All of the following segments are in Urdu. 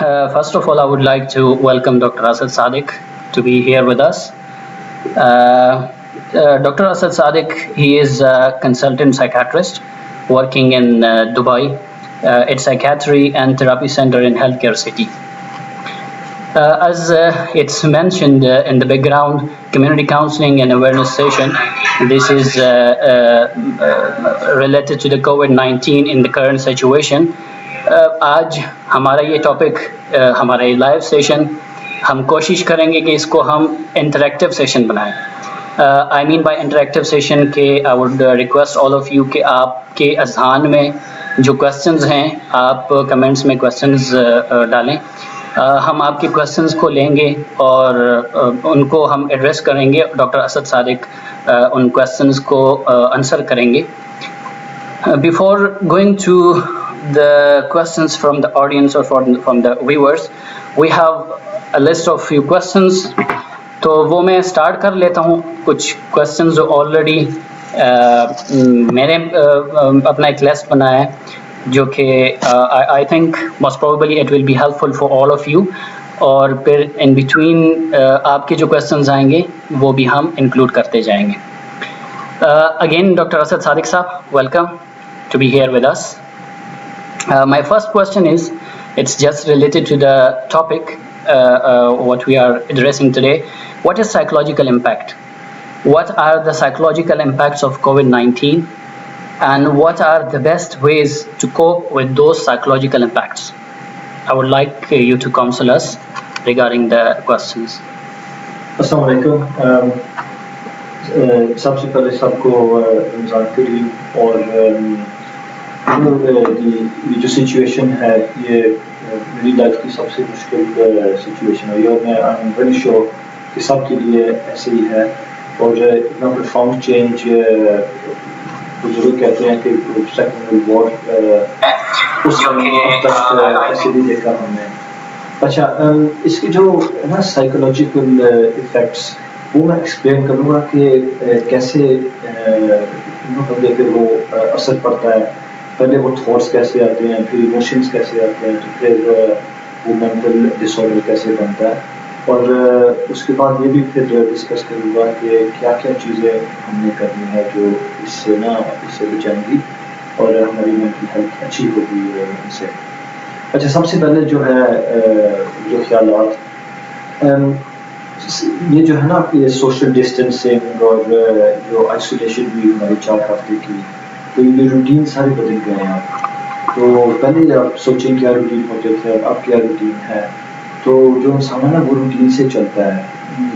First of all, I would like to welcome Dr. Asad Sadiq to be here with us. Dr. Asad Sadiq, he is a consultant psychiatrist working in Dubai. It's psychiatry and therapy center in Healthcare City. As it's mentioned in the background, community counseling and awareness session. This is related to the COVID-19 in the current situation. آج ہمارا یہ ٹاپک ہمارا لائیو سیشن ہم کوشش کریں گے کہ اس کو ہم انٹریکٹیو سیشن بنائیں. آئی مین بائی انٹریکٹیو سیشن کہ I would request all of you کہ آپ کے اذہان میں جو کویسچنز ہیں آپ کمنٹس میں کویسچنز ڈالیں. ہم آپ کے کویسچنز کو لیں گے اور ان کو ہم ایڈریس کریں گے. ڈاکٹر اسد صادق ان کویسچنز کو آنسر کریں گے. Before going to the questions from the audience or from the viewers, we have a list of few questions. تو وہ میں اسٹارٹ کر لیتا ہوں. کچھ questions جو آلریڈی میں نے اپنا ایک لسٹ بنایا ہے جو کہ I think most probably it will be helpful for all of you. اور پھر ان بٹوین آپ کے جو questions آئیں گے وہ بھی ہم انکلوڈ کرتے جائیں گے. Again, Dr. Asad Sadiq Saab, welcome to be here with us. My first question is, it's just related to the topic, what we are addressing today. What is psychological impact? What are the psychological impacts of COVID-19? And what are the best ways to cope with those psychological impacts? I would like you to counsel us regarding the questions. السلام علیکم. سب سے پہلے سب کو رمضان کریم. اور یہ جو سچویشن ہے یہ میری لائف کی سب سے مشکل سچویشن ہے اور میں آئی ایم ویری شیور کہ سب کے لیے ایسے ہی ہے. اور اتنا پروفاؤنڈ چینج بزرگ کہتے ہیں کہ سیکنڈ ورلڈ وار اس تک ایسے بھی دیکھا ہم نے. اچھا, اس کی جو ہے نا سائیکولوجیکل ایفیکٹس وہ میں ایکسپلین کروں گا کہ کیسے بندے پہ وہ اثر پڑتا ہے. پہلے وہ تھاٹس کیسے آتے ہیں, پھر ایموشنس کیسے آتے ہیں, تو پھر وہ مینٹل ڈس آرڈر کیسے بنتا ہے. اور اس کے بعد یہ بھی پھر ڈسکس کروں گا کہ کیا کیا چیزیں ہم نے کرنی ہے جو اس سے بچائیں گی اور ہماری مینٹل ہیلتھ اچھی ہوگی ان سے. اچھا, سب سے پہلے جو ہے جو خیالات, یہ جو ہے نا یہ سوشل ڈسٹینسنگ اور جو آئسولیشن بھی ہماری 4 ہفتے کی, تو یہ روٹین سارے بدل گئے ہیں. تو پہلے آپ سوچیں کیا روٹین ہوتے تھے, اب کیا روٹین ہے. تو جو انسان ہے نا وہ روٹین سے چلتا ہے.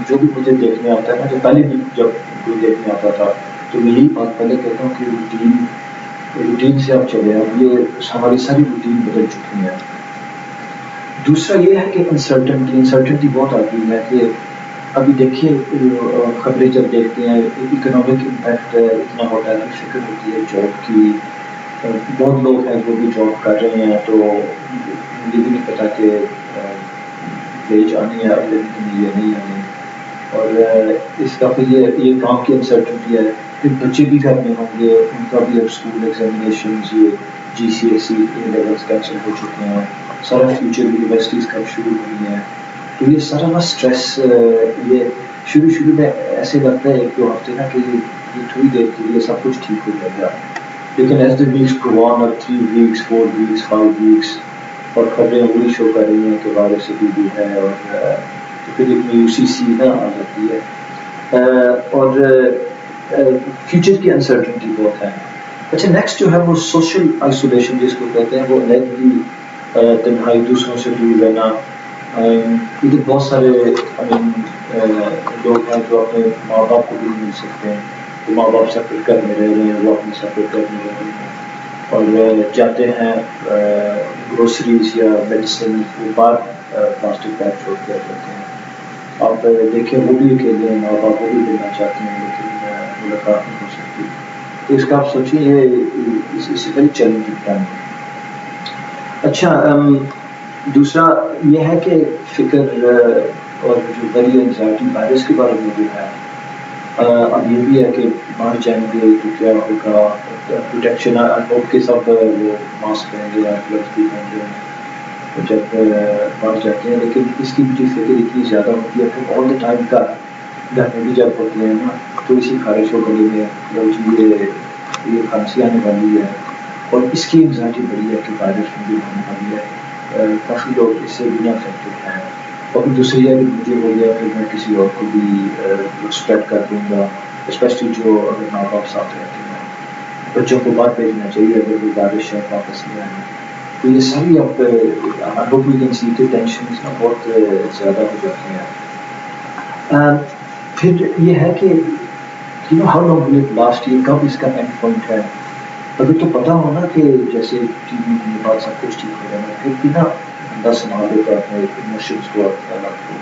جو بھی مجھے دیکھنے آتا ہے نا, جو پہلے بھی جب کوئی دیکھنے آتا تھا تو میں یہی بات پہلے کہتا ہوں کہ روٹین سے آپ چلے. اب یہ ہماری ساری روٹین بدل چکی ہے. دوسرا یہ ہے کہ انسرٹنٹی بہت آتی ہے کہ ابھی دیکھیے خبریں جب دیکھتے ہیں اکنامک امپیکٹ اتنا ہوتا ہے کہ فکر ہوتی ہے جاب کی. بہت لوگ ہیں جو بھی جاب کر رہے ہیں تو یہ بھی نہیں پتا کہ ویج آنی ہے اگلے دن یا نہیں آنی. اور اس کا پھر یہ کام کی انسرٹنٹی ہے. پھر بچے بھی گھر میں ہوں گے, ان کا بھی اب اسکول ایگزامینیشنز یہ GCSE لیولس کینسل ہو چکے ہیں. سارا فیوچر یونیورسٹیز کب شروع ہوئی ہیں. تو یہ سارا نا اسٹریس, یہ شروع میں ایسے لگتا ہے 1-2 ہفتے نا کہ یہ تھوڑی دیر کے لیے سب کچھ ٹھیک ہو جائے گا. لیکن ایز دا ویکس گو آن, اب 3 ویکس 4 ویکس 5 ویکس اور خبریں وہی شو کر رہی ہیں کہ وائرس بھی ہے. اور پھر ایک UCC نا آ جاتی ہے اور فیوچر کی انسرٹنٹی بہت ہے. اچھا, نیکسٹ جو ہے وہ سوشل آئسولیشن جس کو کہتے ہیں, وہ علیحدگی, تنہائی, دوسروں سے دور رہنا. ادھر بہت سارے لوگ ہیں جو اپنے ماں باپ کو بھی مل سکتے ہیں. تو ماں باپ سپورٹ کرنے رہ رہے ہیں, وہ اپنے سپورٹ کرنے رہ رہے ہیں اور جاتے ہیں گروسریز یا میڈیسن وہ باہر پلاسٹک بیگ چھوڑ کے جاتے ہیں. آپ دیکھیں وہ بھی اکیلے ہیں, ماں باپ وہ بھی دینا چاہتے ہیں لیکن ملاقات نہیں ہو سکتی. تو اس کا آپ سوچیں یہ اس سے ویری چیلنجنگ ٹائم. اچھا, دوسرا یہ ہے کہ فکر اور جو بڑی انزائٹی وائرس کے بارے میں بھی ہے. اب یہ بھی ہے کہ باہر جائیں گے تو کیا ہوگا, پروٹیکشن ہوپ کے ساتھ وہ ماسک پہن گے یا گلوز بھی پہن گے. جب بڑھ جاتے ہیں. لیکن اس کی مجھے فکر اتنی زیادہ ہوتی ہے پھر آل دا ٹائم کا گھر میں بھی جب ہوتے ہیں نا تھوڑی سی خارش ہو گئی ہے یہ کھانسی آنے والی ہے اور اس کی انگزائٹی بڑی ہے کہ وائرس بھی ہونے والی ہے. کافی لوگ اس سے بھی افیکٹڈ ہیں. اور دوسری ہے کہ مجھے ہو گیا کہ میں کسی اور کو بھی اسپریڈ کر دوں گا, اسپیشلی جو اگر ماں باپ ساتھ رہتے ہیں. بچوں کو باہر بھیجنا چاہیے اگر وہ بارش ہے واپس نہیں آئے. تو یہ ساری اب ہوپ یو کین سی کے ٹینشنز نا بہت زیادہ ہو جاتے ہیں. پھر یہ ہے کہ how long will it last, یہ کب اس کا اینڈ پوائنٹ ہے. اگر تو پتہ ہو نا کہ جیسے ٹی وی کے بعد سب کچھ ٹھیک ہو جانا پھر بھی نا بندہ سنبھال دیتا ہے اپنے ایموشنس کو الگ کو.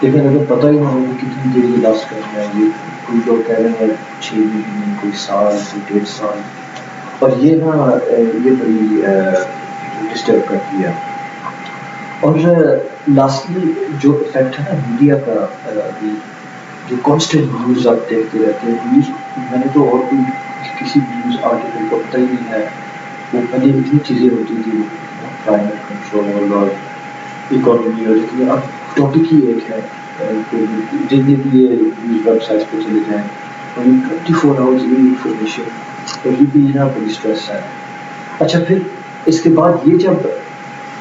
لیکن اگر پتہ ہی نہ ہو کہ کتنی دیر یہ لاسٹ کرنا ہے, یہ کوئی لوگ کہہ رہے ہیں 6 مہینے, کوئی سال, کوئی 1.5 سال, اور یہ نا یہ بڑی ڈسٹرب کرتی ہے. اور لاسٹلی جو افیکٹ ہے نا میڈیا کا, جو کانسٹنٹ نیوز آپ دیکھتے رہتے ہیں. نیوز میں نے تو اور کوئی کسی نیوز آرٹیکل کو پتہ ہی نہیں ہے. وہ پہلے اتنی چیزیں ہوتی تھی, کلائمیٹ کنٹرول اور اکانومی, اور اتنی اب ٹاپک ہی ایک ہے. جتنے بھی یہ نیوز ویب سائٹس پہ چلے جائیں اور 24 آورز یہ انفارمیشن, اور یہ بھی نا بڑی اسٹریس ہے. اچھا پھر اس کے بعد یہ جب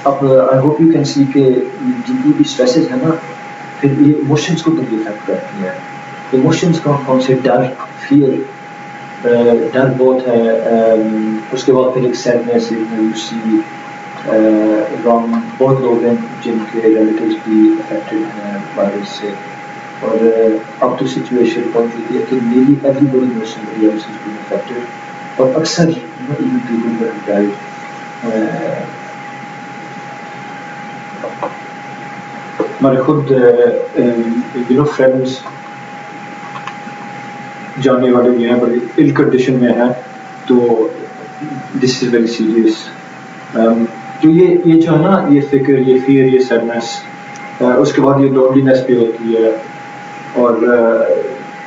اب I hope you can see کہ جتنی بھی اسٹریسز ہیں نا پھر یہ ایموشنس کو بڑی افیکٹ کرتی ہیں. ایموشنس کون سے, ڈر, فیئر, ڈر بہت ہے. اس کے بعد پھر ایک سیڈنس, بہت لوگ ہیں جن کے ریلیٹیوز بھی افیکٹڈ ہیں وائرس سے. اور اب تو سچویشن پہنچ چکی ہے کہ nearly everybody knows somebody else is being affected. اور اکثر ایون پیپل ہیو ڈائیڈ. ہمارے خود فرینڈس جاننے والے بھی ہیں بڑی ال کنڈیشن میں ہیں, تو دس از ویری سیریس. تو یہ جو ہے نا یہ فکر, یہ فیئر, یہ سیڈنس, اس کے بعد یہ لونلینس بھی ہوتی ہے. اور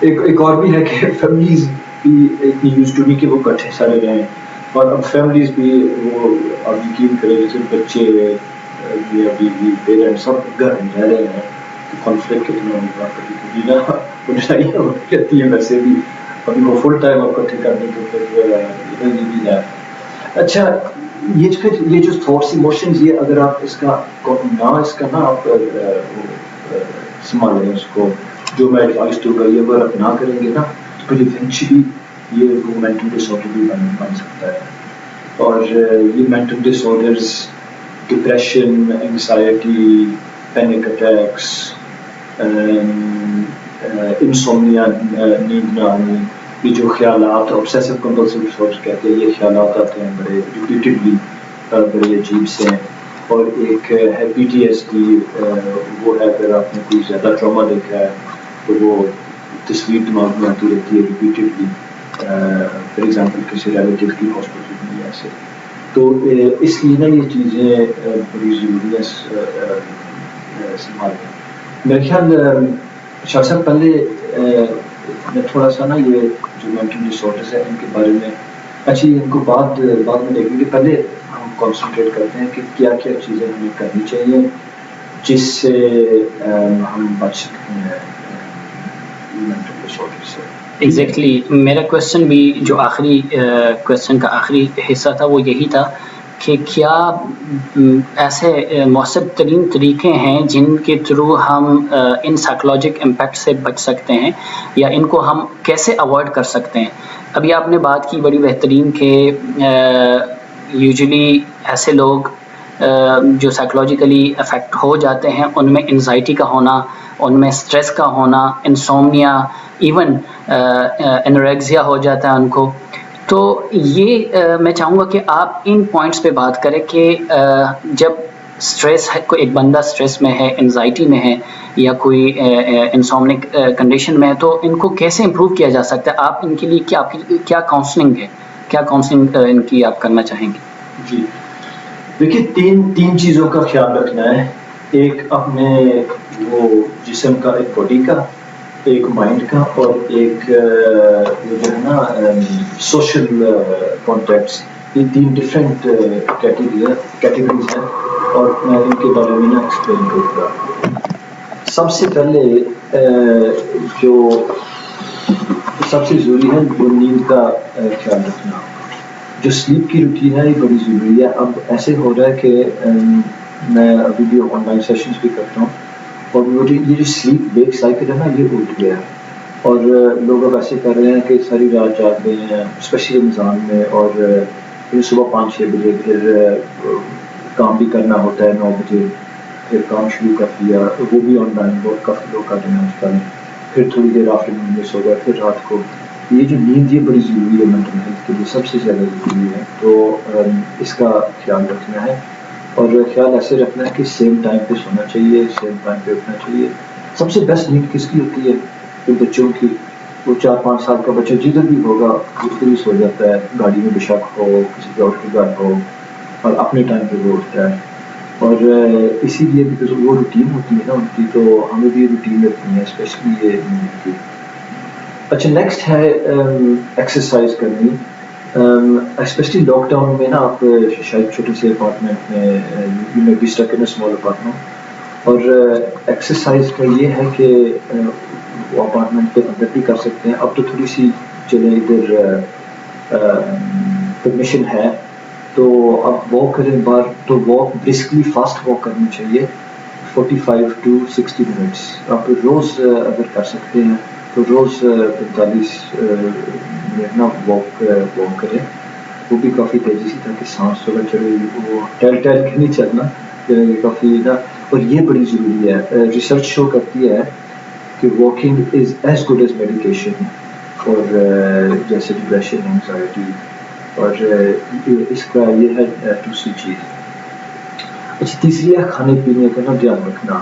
ایک اور بھی ہے کہ فیملیز بھی اتنی یوز ٹو نہیں کہ وہ کٹھے سارے رہیں, اور اب فیملیز بھی وہ اب یقین کریں جیسے بچے یا بیوی پیرنٹ سب گھر میں رہ رہے ہیں. کانفلکٹ کتنا ہوگا, کبھی کبھی نا لڑائیاں ہوتی رہتی ہیں. ویسے بھی ابھی وہ فل ٹائم آپ کٹھے کر دیں تو پھر یہ بھی ہے. اچھا یہ جو تھاٹس ایموشنز, یہ اگر آپ اس کا نا آپ سنبھالیں اس کو, جو میں ایڈوائز دوں گا, یہ اگر آپ نہ کریں گے نا تو پھر ایونچولی یہ مینٹل ڈس آرڈر بھی بن سکتا ہے. اور یہ mental disorders, depression, anxiety, panic attacks, insomnia, نیند نہ آنی, یہ جو خیالات obsessive compulsive disorder کہتے ہیں, یہ خیالات آتے ہیں بڑے ریپیٹڈلی, بڑے عجیب سے ہیں. اور ایک ہے PTSD, وہ ہے اگر آپ نے کوئی زیادہ ٹراما دیکھا ہے تو وہ تصویر دماغ میں آتی رہتی ہے ریپیٹڈلی, فار ایگزامپل کسی ریلیٹیو کی ہاسپٹل میں ایسے. تو اس لیے نا یہ چیزیں بڑی ضروری ہیں سنبھالنا. میرے خیال شاہ صاحب پہلے میں تھوڑا سا نا یہ جو مینٹل ڈس آرڈرز ہیں ان کے بارے میں, اچھی ان کو بعد میں دیکھیں گے. پہلے ہم کانسنٹریٹ کرتے ہیں کہ کیا کیا چیزیں ہمیں کرنی چاہیے جس سے ہم بچ سکتے ہیں مینٹل ڈس آرڈر سے. ایگزیکٹلی میرا کویشچن بھی جو آخری کویشچن کا آخری حصہ تھا وہ یہی تھا کہ کیا ایسے مؤثر ترین طریقے ہیں جن کے تھرو ہم ان سائیکولوجک امپیکٹ سے بچ سکتے ہیں, یا ان کو ہم کیسے اوائڈ کر سکتے ہیں. ابھی آپ نے بات کی بڑی بہترین کہ یوزلی ایسے لوگ جو سائیکولوجیکلی افیکٹ ہو جاتے ہیں ان میں انزائٹی کا ہونا, ان میں اسٹریس کا ہونا, انسومنیا, ایون انوریکزیا ہو جاتا ہے ان کو. تو یہ میں چاہوں گا کہ آپ ان پوائنٹس پہ بات کریں کہ جب اسٹریس ہے, کوئی ایک بندہ اسٹریس میں ہے, انزائٹی میں ہے, یا کوئی انسومنک کنڈیشن میں ہے, تو ان کو کیسے امپروو کیا جا سکتا ہے. آپ ان کے لیے کیا کاؤنسلنگ ہے, کیا کاؤنسلنگ ان کی آپ کرنا چاہیں گے؟ جی دیکھیے تین چیزوں کا خیال رکھنا ہے. ایک اپنے وہ جسم کا, ایک باڈی کا, ایک مائنڈ کا, اور ایک جو ہے نا سوشل کانٹیکٹس. یہ 3 ڈفرینٹ کیٹیگریز ہیں. اور میں ان کے بارے میں ایکسپلین کروں گا. سب سے پہلے جو سب سے ضروری ہے وہ نیند کا خیال رکھنا. جو سلیپ کی روٹین ہے یہ بڑی ضروری ہے. اب ایسے ہو رہا ہے کہ میں ابھی بھی آن لائن سیشنز بھی کرتا ہوں اور مجھے یہ جو سلیپ ویک سائیکل ہے نا یہ الٹ گیا ہے. اور لوگ اب ایسے کر رہے ہیں کہ ساری رات جاگ رہے ہیں اسپیشلی رمضان میں, اور پھر صبح 5-6 بجے پھر کام بھی کرنا ہوتا ہے 9 بجے, پھر کام شروع کر دیا, وہ بھی آن لائن بہت کافی لوگ کر رہے ہیں آج کل. پھر تھوڑی دیر آفٹر نون میں سو گئے, پھر رات کو. یہ جو نیند یہ بڑی ضروری ہے مینٹل ہیلتھ کے لیے, سب سے زیادہ ضروری ہے. تو اس کا خیال رکھنا ہے, اور خیال ایسے رکھنا ہے کہ سیم ٹائم پہ سونا چاہیے, سیم ٹائم پہ اٹھنا چاہیے. سب سے بیسٹ نیند کس کی ہوتی ہے؟ تو بچوں کی. وہ 4-5 سال کا بچہ جدھر بھی ہوگا اس کے بھی سو جاتا ہے, گاڑی میں بے شک ہو, کسی اور کے گھر ہو, اور اپنے ٹائم پہ وہ اٹھتا ہے. اور اسی لیے بیکاز وہ روٹین ہوتی ہے نا ان کی, تو ہمیں بھی روٹین رکھنی ہے اسپیشلی یہ نیند کی. اچھا, نیکسٹ ہے ایکسرسائز کرنی. اسپیشلی لاک ڈاؤن میں نا آپ شاید چھوٹے سے اپارٹمنٹ میں you may be stuck in small apartment, اور ایکسرسائز کا یہ ہے کہ وہ اپارٹمنٹ کے اندر بھی کر سکتے ہیں. اب تو تھوڑی سی چلیں ادھر پرمیشن ہے تو اب واک کریں بار, تو واک بیسکلی فاسٹ واک کرنی چاہیے 45 to 60 منٹس. آپ روز اگر کر سکتے ہیں تو روز 45 منٹ نا واک کریں, وہ بھی کافی تیزی سے, تاکہ سانس تھوڑا چڑھے. وہ ٹہل کے نہیں چلنا کافی نا. اور یہ بڑی ضروری ہے, ریسرچ شو کرتی ہے کہ walking is as good as medication اور جیسے ڈپریشن, انگزائٹی. اور اس کا یہ ہے دوسری چیز. اچھا, تیسری ہے کھانے پینے کا نا دھیان رکھنا.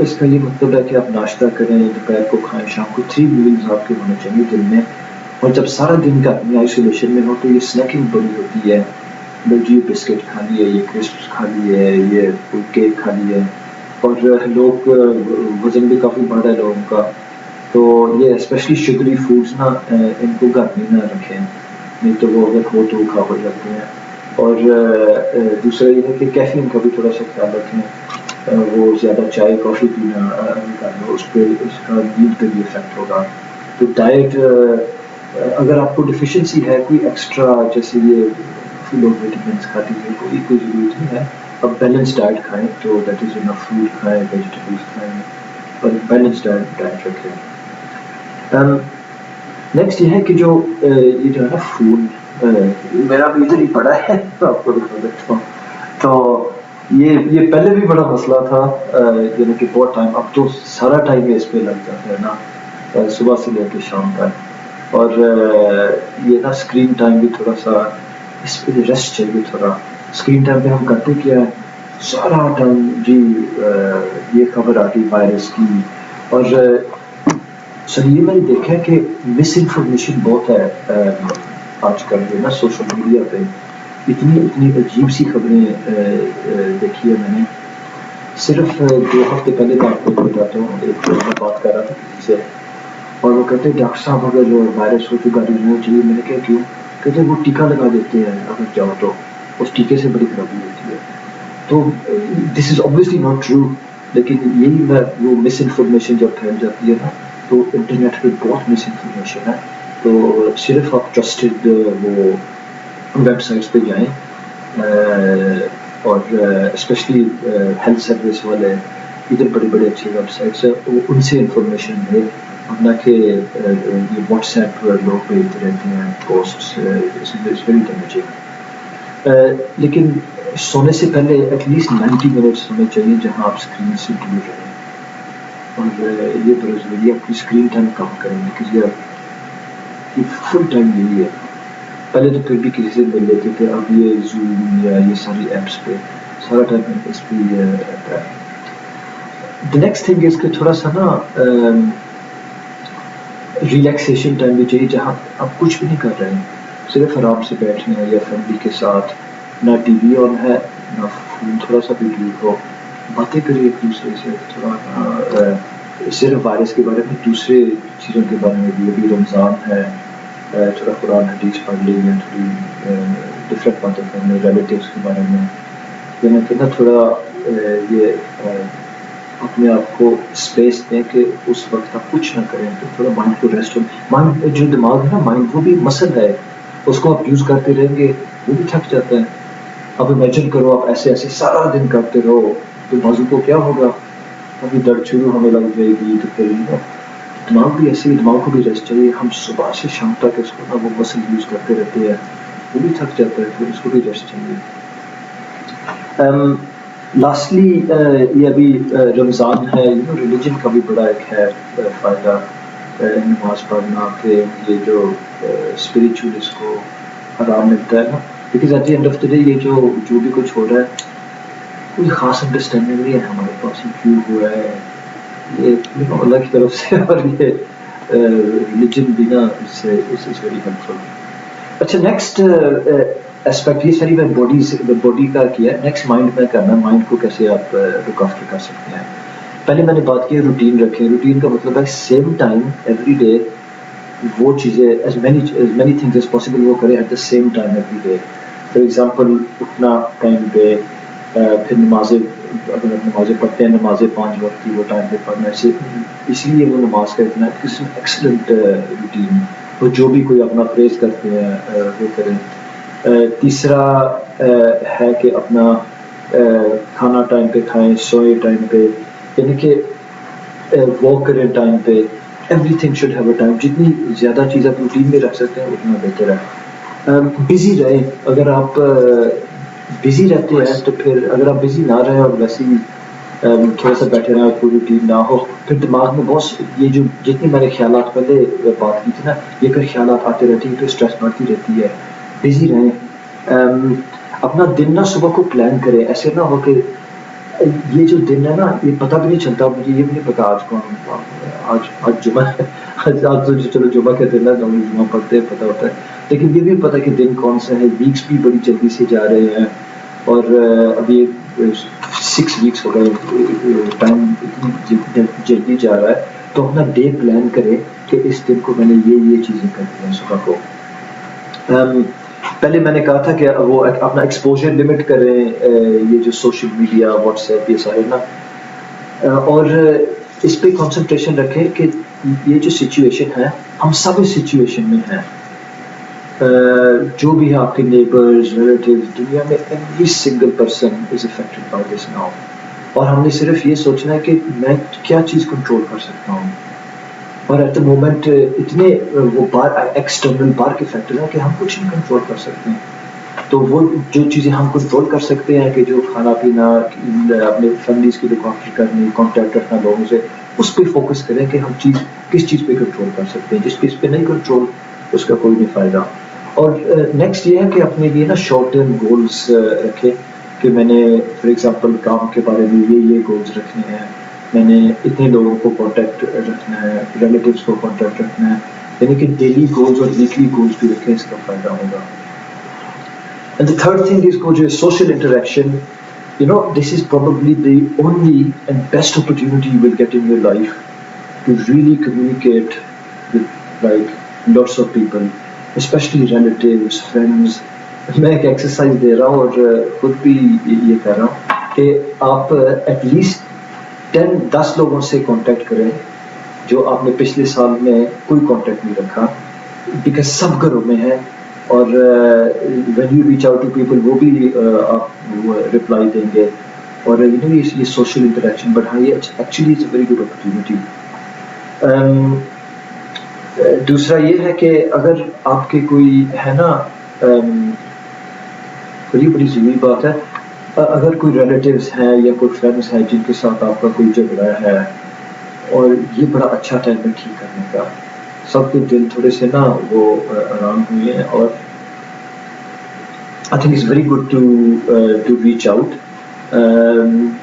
اس کا یہ مطلب ہے کہ آپ ناشتہ کریں, دوپہر کو کھائیں, شام کو 3 میلز آپ کے ہونے چاہیے دن میں. اور جب سارا دن کا اپنی آئسولیشن میں ہو تو یہ اسنیکنگ بڑی ہوتی ہے. جی یہ بسکٹ کھا لیے, یہ کرسپس کھا لیے, یہ کیک کھا لیے. اور لوگ وزن بھی کافی بڑھ رہا ہے لوگوں کا, تو یہ اسپیشلی شگری فوڈس نا ان کو گھر میں نہ رکھیں, نہیں تو وہ اگر ہو تو کھا ہو جاتے ہیں. اور دوسرا یہ ہے کہ کیفین کا بھی تھوڑا سا خیال رکھیں. وہ زیادہ چائے کافی پینا کر لو, اس پہ اس کا نیند پہ بھی افیکٹ ہوگا. تو ڈائٹ اگر آپ کو ڈیفیشنسی ہے کوئی ایکسٹرا, جیسے یہ لوگ وٹامنس کھاتے ہیں, کوئی ضرورت نہیں ہے. اب بیلنس ڈائٹ کھائیں, تو دیٹ از انف فروٹ کھائیں, ویجیٹیبلس کھائیں, اور بیلنس ڈائٹ رکھیں. نیکسٹ یہ ہے کہ جو یہ جو ہے نا فون, میرا بھی ادھر ہی پڑا ہے تو آپ کو دکھا دیتا ہوں. تو یہ پہلے بھی بڑا مسئلہ تھا, یعنی کہ بہت ٹائم, اب تو سارا ٹائم اس پہ لگ جاتا ہے نا, صبح سے لے کے شام تک. اور یہ نا اسکرین ٹائم بھی تھوڑا سا, اس پہ ریسٹ چاہیے تھوڑا. اسکرین ٹائم پہ ہم کرتے کیا ہے, سارا ٹائم جی یہ خبر آتی وائرس کی. اور سر یہ میں نے دیکھا ہے کہ مس انفارمیشن بہت ہے آج کل جو نا سوشل میڈیا پہ. اتنی عجیب سی خبریں دیکھی ہے میں نے. صرف 2 ہفتے پہلے میں آپ کو بتاتا ہوں, ایک بات کر رہا تھا کسی سے, اور وہ کہتے ہیں ڈاکٹر صاحب اگر وائرس ہو تو گاڑی لینا چاہیے. میں نے کہا کیوں؟ کہتے ہیں وہ ٹیکا لگا دیتے ہیں اگر جاؤ تو, اس ٹیکے سے بڑی خرابی ہوتی ہے. تو دس از اوبویسلی ناٹ ٹرو, لیکن یہی میں وہ مس انفارمیشن جب پھیل جاتی ہے نا, تو انٹرنیٹ پہ بہت مس انفارمیشن ہے. تو صرف آپ ٹرسٹڈ وہ ویب سائٹس پہ جائیں, اور اسپیشلی ہیلتھ سروس والے, ادھر بڑے اچھے ویب سائٹس ہیں, ان سے انفارمیشن لیں, نہ کہ یہ واٹس ایپ لوگ بھیجتے رہتے ہیں پوسٹس, ویری ڈیمیجنگ. لیکن سونے سے پہلے ایٹ لیسٹ 90 منٹس ہونے چاہیے جہاں آپ اسکرین سے دور رہیں. اور یہ بڑا ضروری ہے اپنی اسکرین ٹائم کم کریں, کیونکہ فل ٹائم یہی ہے. پہلے تو پھر بھی کسی سے مل لیتے تھے, اب یہ زوم یا یہ ساری ایپس پہ سارا ٹائم اس پہ رہتا ہے. دا نیکسٹ تھنگ از کہ تھوڑا سا نا ریلیکسیشن ٹائم بھی چاہیے, جہاں آپ کچھ بھی نہیں کر رہے ہیں, صرف آرام سے بیٹھے ہیں یا فیملی کے ساتھ, نہ ٹی وی آن ہے, نہ فون تھوڑا سا بھی دور ہو, باتیں کریے ایک دوسرے سے تھوڑا, صرف وائرس کے بارے میں, دوسرے چیزوں کے بارے میں بھی. ابھی رمضان ہے, تھوڑا قرآن حدیث پڑھ لیں, یا تھوڑی ڈفرینٹ باتیں کریں ریلیٹیوس کے بارے میں. میں کہنا تھوڑا یہ اپنے آپ کو اسپیس دیں کہ اس وقت آپ کچھ نہ کریں, تو تھوڑا مائنڈ کو ریسٹ ہو. مائنڈ جو دماغ ہے نا, مائنڈ وہ بھی مسل ہے, اس کو آپ یوز کرتے رہیں گے وہ بھی تھک جاتا ہے. اب امیجن کرو آپ ایسے ایسے سارا دن کرتے رہو تو بازو کو کیا ہوگا, ابھی درد شروع ہونے لگ جائے گی. تو پھر دماغ بھی ایسے ہی, دماغ کو بھی ریسٹ چاہیے. ہم صبح سے شام تک اس کو نا وہ مسل یوز کرتے رہتے ہیں, وہ بھی تھک جاتا ہے, پھر اس کو بھی ریسٹ چاہیے. لاسٹلی یہ ابھی رمضان ہے, ریلیجن کا بھی بڑا ایک ہے فائدہ نماز پڑھنا, کہ یہ جو اسپریچول اس کو آرام ملتا ہے نا. Because at the end of the day یہ جو بھی کچھ ہو رہا ہے کوئی خاص انڈرسٹینڈنگ نہیں ہے ہمارے پاس, یہ کیوں ہوا ہے, یہ اللہ کی طرف سے. اور یہ ریلیجن بھی نا اس از ویری ہیلپ فل. اچھا نیکسٹ اسپیکٹ, یہ ساری میں باڈی کا کیا. نیکسٹ مائنڈ میں کرنا, مائنڈ کو کیسے آپ لک آفٹر کر سکتے ہیں. پہلے میں نے بات کی روٹین رکھیں. روٹین کا مطلب ہے سیم ٹائم ایوری ڈے وہ چیزیں as many things as possible وہ کریں at the same time every day. For example اٹھنا ٹائم پہ, پھر نمازیں اگر آپ نمازیں پڑھتے ہیں, نمازیں 5 وقت کی وہ ٹائم پہ پڑھنا. اس لیے وہ نماز کا اتنا ایکسلنٹ روٹین, وہ جو بھی کوئی اپنا پریز کرتے ہیں وہ کریں. تیسرا ہے کہ اپنا کھانا ٹائم پہ کھائیں, سوئے ٹائم پہ, یعنی کہ واک کریں ٹائم پہ. Every thing should have a time. جتنی زیادہ چیز آپ روٹین میں رکھ سکتے ہیں اتنا بہتر ہے. بزی رہیں. اگر آپ بزی رہتے ہیں تو پھر اگر آپ بزی نہ رہیں اور ویسے ہی تھوڑا سا بیٹھے رہیں اور کوئی روٹین نہ ہو, پھر دماغ میں بہت یہ جو جتنی میں نے خیالات پہلے بات کی تھی نا, یہ پھر خیالات آتے رہتے ہیں تو اسٹریس بڑھتی رہتی ہے. بزی رہیں. اپنا دن نا صبح کو پلان کریں. ایسے نہ ہو کہ یہ جو دن ہے نا یہ پتہ بھی نہیں چلتا, مجھے یہ بھی نہیں پتا آج کون, آج جمعہ ہے, آج تو چلو جمعہ کے دن ہے, جمعہ پڑھتے ہیں پتہ ہوتا ہے, لیکن یہ بھی پتہ کہ دن کون سا ہے. ویکس بھی بڑی جلدی سے جا رہے ہیں, اور ابھی 6 ویکس ہو گئے, ٹائم اتنی جلدی جا رہا ہے. تو اپنا ڈے پلان کرے کہ اس دن کو میں نے یہ چیزیں کرنی ہیں صبح کو. پہلے میں نے کہا تھا کہ وہ اپنا ایکسپوجر لمٹ کریں, یہ جو سوشل میڈیا واٹس ایپ یہ سارے نا, اور اس پہ کنسنٹریشن رکھیں کہ یہ جو سچویشن ہے ہم سب اس سچویشن میں ہیں. جو بھی ہے آپ کے نیبرز, ریلیٹیوز, دنیا میں every single person is affected by this now. اور ہم نے صرف یہ سوچنا ہے کہ میں کیا چیز کنٹرول کر سکتا ہوں. اور ایٹ دا مومنٹ اتنے وہ ایکسٹرنل بار کے فیکٹر ہیں کہ ہم کچھ نہیں کنٹرول کر سکتے ہیں. تو وہ جو چیزیں ہم کنٹرول کر سکتے ہیں کہ جو کھانا پینا, اپنے فیملیز کی لک آفٹر کرنی, کانٹیکٹ رکھنا لوگوں سے, اس پہ فوکس کریں کہ ہم کس چیز پہ کنٹرول کر سکتے ہیں. جس پہ نہیں کنٹرول اس کا کوئی نہیں فائدہ. اور نیکسٹ یہ ہے کہ اپنے لیے نا شارٹ ٹرم گولز رکھے کہ میں نے فار ایگزامپل کام کے بارے میں یہ گولز رکھنے ہیں, میں نے اتنے لوگوں کو کانٹیکٹ رکھنا ہے, ریلیٹیوز کو کانٹیکٹ رکھنا ہے. یعنی کہ ڈیلی گولز اور ویکلی گولز بھی رکھیں, اس کا فائدہ ہوگا. اینڈ دا تھرڈ تھنگ اس کو جو social interaction, this is probably the only and best opportunity you will get in your life to really communicate with like lots of people, especially relatives, friends. میں ایک ایکسرسائز دے رہا ہوں اور خود بھی یہ کر رہا ہوں کہ آپ ایٹ لیسٹ 10 لوگوں سے کانٹیکٹ کریں جو آپ نے پچھلے سال میں کوئی کانٹیکٹ نہیں رکھا, بیکاز سب گھروں میں ہے. اور when you reach out to people وہ بھی آپ رپلائی دیں گے, اور یہ سوشل انٹریکشن. بٹ ہاں یہ actually it's a very good opportunity. دوسرا یہ ہے کہ اگر آپ کے کوئی ہے نا, بڑی ضروری بات ہے, اگر کوئی ریلیٹیوز ہیں یا کوئی فرینڈس ہیں جن کے ساتھ آپ کا کوئی جھگڑا ہے, اور یہ بڑا اچھا ٹائم ہے ٹھیک کرنے کا. سب کے دل تھوڑے سے نا وہ آرام ہوئے ہیں, اور I think it's very good to reach out.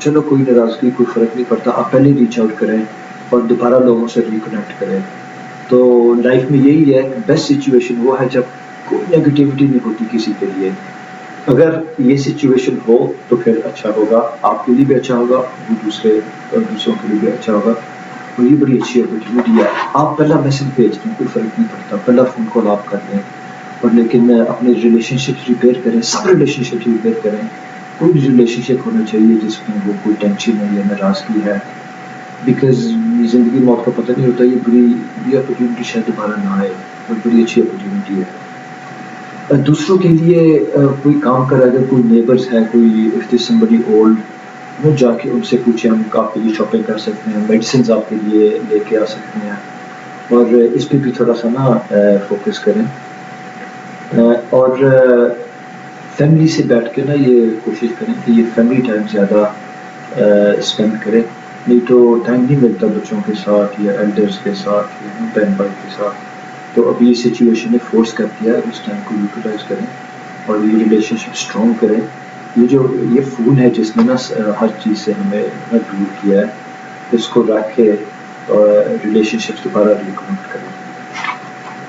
چلو کوئی ناراضگی کوئی فرق نہیں پڑتا, آپ پہلے ریچ آؤٹ کریں اور دوبارہ لوگوں سے ریکنیکٹ کریں. تو لائف میں یہی ہے کہ بیسٹ سچویشن وہ ہے جب کوئی نیگیٹیوٹی نہیں ہوتی کسی کے لیے. اگر یہ سچویشن ہو تو پھر اچھا ہوگا, آپ کے لیے بھی اچھا ہوگا, وہ دوسروں کے لیے بھی اچھا ہوگا. اور یہ بڑی اچھی اپرچونیٹی ہے. آپ پہلا میسج بھیج دیں, کوئی فرق نہیں پڑتا, پہلا فون کال آپ کر دیں, اور لیکن اپنے ریلیشن شپس ریپیئر کریں, سب ریلیشن شپس ریپیئر کریں. کوئی بھی ریلیشن شپ ہونا چاہیے جس میں وہ کوئی ٹینشن ہے یا ناراضگی ہے، بیکاز زندگی موت کا پتہ نہیں ہوتا. یہ اپرچونیٹی شاید دوبارہ نہ آئے، اور بڑی اچھی اپرچونیٹی ہے. دوسروں کے لیے کوئی کام کر رہا ہے، اگر کوئی نیبرز ہے، کوئی اف دیر سمبڈی اولڈ، وہ جا کے ان سے پوچھیں، ہم آپ کے لیے شاپنگ کر سکتے ہیں، میڈیسنز آپ کے لیے لے کے آ سکتے ہیں. اور اس پہ بھی تھوڑا سا نا فوکس کریں. اور فیملی سے بیٹھ کے نا یہ کوشش کریں کہ یہ فیملی ٹائم زیادہ اسپینڈ کریں. نہیں تو ٹائم نہیں ملتا بچوں کے ساتھ یا ایلڈرز کے ساتھ یا بہن بھائی کے ساتھ. تو اب یہ سچویشن نے فورس کر دیا ہے، اس ٹائم کو یوٹیلائز کریں اور یہ ریلیشن شپ اسٹرانگ کریں. یہ فون ہے جس نے نا ہر چیز سے ہمیں دور کیا ہے، اس کو رکھ کے ریلیشن شپ دوبارہ ریکنیکٹ کریں.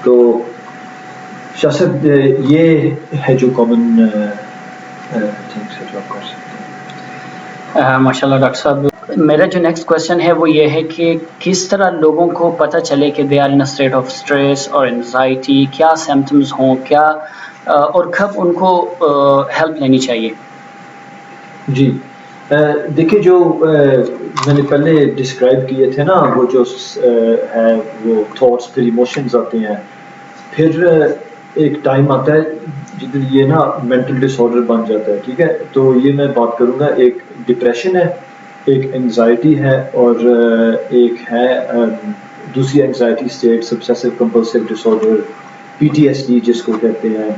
تو شاہ صاحب یہ ہے جو کامن تھنگس ہے جو آپ کر سکتے ہیں. ماشاء اللہ ڈاکٹر صاحب، میرا جو نیکسٹ کویشچن ہے وہ یہ ہے کہ کس طرح لوگوں کو پتہ چلے کہ they are in state of stress اور انزائٹی، کیا سمپٹمز ہوں، کیا اور کب ان کو ہیلپ لینی چاہیے؟ جی دیکھیے، جو میں نے پہلے ڈسکرائب کیے تھے نا، وہ جو ہے وہ تھاٹس، پھر ایموشنز آتے ہیں، پھر ایک ٹائم آتا ہے جدھر یہ نا مینٹل ڈس آرڈر بن جاتا ہے. ٹھیک ہے، تو یہ میں بات کروں گا. ایک ڈپریشن ہے، ایک انگزائٹی ہے، اور ایک ہے دوسری anxiety states, obsessive compulsive disorder، PTSD جس کو کہتے ہیں،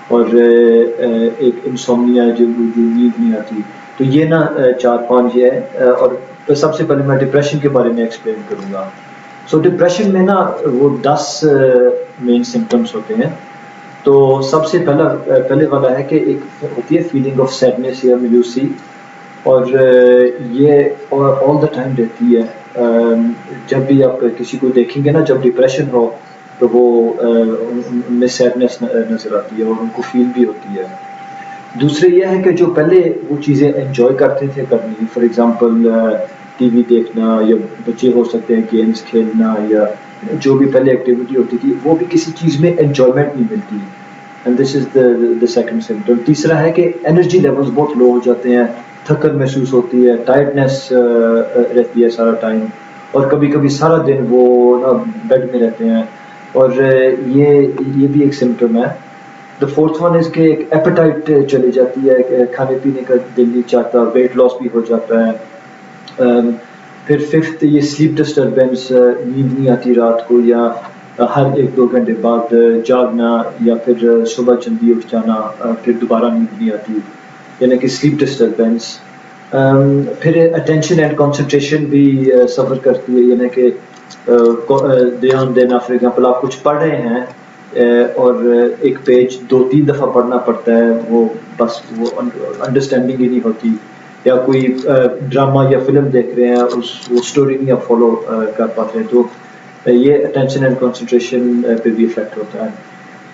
اور ایک انسومنیا جو نیند نہیں آتی. تو یہ نا 4-5 یہ ہے. اور سب سے پہلے میں ڈپریشن کے بارے میں ایکسپلین کروں گا. سو ڈپریشن میں نا وہ 10 مین سمپٹمس ہوتے ہیں. تو سب سے پہلے والا ہے کہ ایک ہوتی ہے فیلنگ آف سیڈنس یا میوسی، اور یہ آل دا ٹائم رہتی ہے. جب بھی آپ کسی کو دیکھیں گے نا جب ڈپریشن ہو تو وہ ان میں سیڈنس نظر آتی ہے اور ان کو فیل بھی ہوتی ہے. دوسرے یہ ہے کہ جو پہلے وہ چیزیں انجوائے کرتے تھے کرنی، فار ایگزامپل ٹی وی دیکھنا، یا بچے ہو سکتے ہیں گیمز کھیلنا، یا جو بھی پہلے ایکٹیویٹی ہوتی تھی، وہ بھی کسی چیز میں انجوائمنٹ نہیں ملتی. And this is the second symptom. تیسرا ہے کہ انرجی لیولز بہت لو ہو جاتے ہیں، تھکن محسوس ہوتی ہے، ٹائرڈنیس رہتی ہے سارا ٹائم، اور کبھی کبھی سارا دن وہ نا بیڈ میں رہتے ہیں. اور یہ بھی ایک سمپٹم ہے. دا فورتھ ون از کہ ایک ایپیٹائٹ چلی جاتی ہے، کھانے پینے کا دل نہیں چاہتا، ویٹ لاس بھی ہو جاتا ہے. پھر ففتھ یہ سلیپ ڈسٹربینس، نیند نہیں آتی رات کو، یا ہر 1-2 گھنٹے بعد جاگنا، یا پھر صبح جلدی اٹھ جانا، پھر دوبارہ نیند نہیں آتی، یعنی کہ سلیپ ڈسٹربینس. پھر اٹینشن اینڈ کنسنٹریشن بھی سفر کرتی ہے، یعنی کہ دھیان دینا. فار ایگزامپل آپ کچھ پڑھ رہے ہیں اور ایک پیج 2-3 دفعہ پڑھنا پڑتا ہے، وہ بس وہ انڈرسٹینڈنگ ہی نہیں ہوتی. یا کوئی ڈرامہ یا فلم دیکھ رہے ہیں، وہ اسٹوری نہیں آپ فالو کر پاتے ہیں، تو یہ اٹینشن اینڈ کنسنٹریشن پہ بھی افیکٹ ہوتا ہے.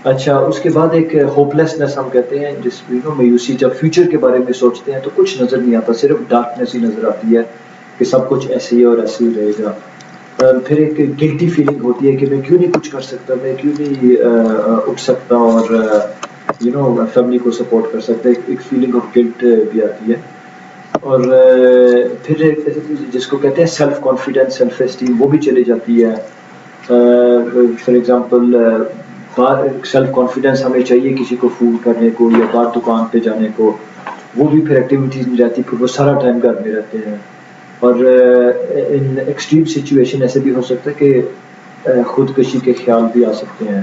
اچھا، اس کے بعد ایک ہوپ لیسنس ہم کہتے ہیں، جس مایوسی. جب فیوچر کے بارے میں سوچتے ہیں تو کچھ نظر نہیں آتا، صرف ڈارکنیس ہی نظر آتی ہے کہ سب کچھ ایسے ہی اور ایسے ہی رہے گا. پھر ایک گلٹی فیلنگ ہوتی ہے کہ میں کیوں نہیں کچھ کر سکتا، میں کیوں نہیں اٹھ سکتا اور فیملی کو سپورٹ کر سکتا. ایک فیلنگ آف گلٹ بھی آتی ہے. اور پھر جس کو کہتے ہیں سیلف کانفیڈینس، سیلف اسٹیم، وہ بھی چلی جاتی ہے. فار ایگزامپل سیلف کانفیڈینس ہمیں چاہیے کسی کو فون کرنے کو یا باہر دکان پہ جانے کو، وہ بھی پھر ایکٹیویٹیز نہیں رہتی، پھر وہ سارا ٹائم گھر میں رہتے ہیں. اور ان ایکسٹریم سچویشن ایسے بھی ہو سکتا ہے کہ خودکشی کے خیال بھی آ سکتے ہیں.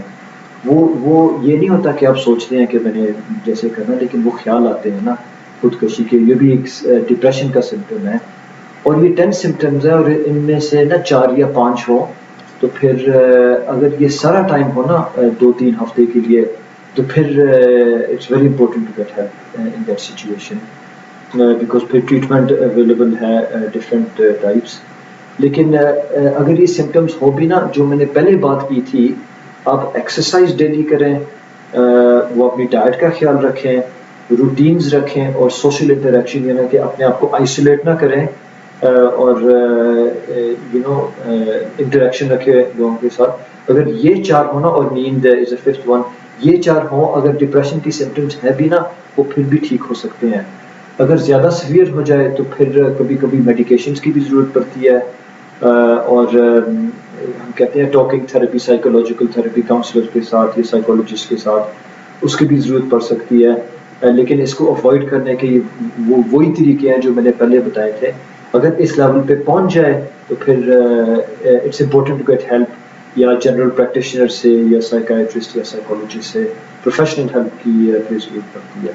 وہ یہ نہیں ہوتا کہ آپ سوچتے ہیں کہ میں نے جیسے کرنا، لیکن وہ خیال آتے ہیں نا خودکشی کے. یہ بھی ایک ڈپریشن کا سمپٹم ہے. اور یہ 10 سمپٹمز ہیں، اور ان میں سے نا 4 یا 5 ہو تو پھر اگر یہ سارا ٹائم ہو نا 2-3 ہفتے کے لیے، تو پھر it's very important to get help in that situation, because پھر ٹریٹمنٹ اویلیبل ہے ڈفرینٹ ٹائپس. لیکن اگر یہ سمپٹمس ہو بھی نا، جو میں نے پہلے بات کی تھی، آپ ایکسرسائز ڈیلی کریں، وہ اپنی ڈائٹ کا خیال رکھیں، روٹینز رکھیں، اور سوشل انٹریکشن، یعنی کہ اپنے آپ کو آئسولیٹ نہ کریں، اور انٹریکشن رکھے لوگوں کے ساتھ. اگر یہ 4 ہونا، اور نیند از اے ففتھ ون، یہ 4 ہوں، اگر ڈپریشن کی سمپٹمس ہے بھی نا، وہ پھر بھی ٹھیک ہو سکتے ہیں. اگر زیادہ سیویئر ہو جائے تو پھر کبھی کبھی میڈیکیشنز کی بھی ضرورت پڑتی ہے, اور ہم کہتے ہیں talking therapy, psychological therapy counsellor کے ساتھ یا سائیکولوجسٹ کے ساتھ, اس کی بھی ضرورت پڑ سکتی ہے. لیکن اس کو اوائڈ کرنے کے وہی طریقے ہیں جو میں نے پہلے بتائے تھے. اگر اس لیول پہ پہنچ جائے تو پھر it's important to get help, یا جنرل پریکٹیشنر سے یا سائیکائٹرسٹ یا سائیکولوجسٹ سے پروفیشنل ہیلپ کی پھر ضرورت پڑتی ہے.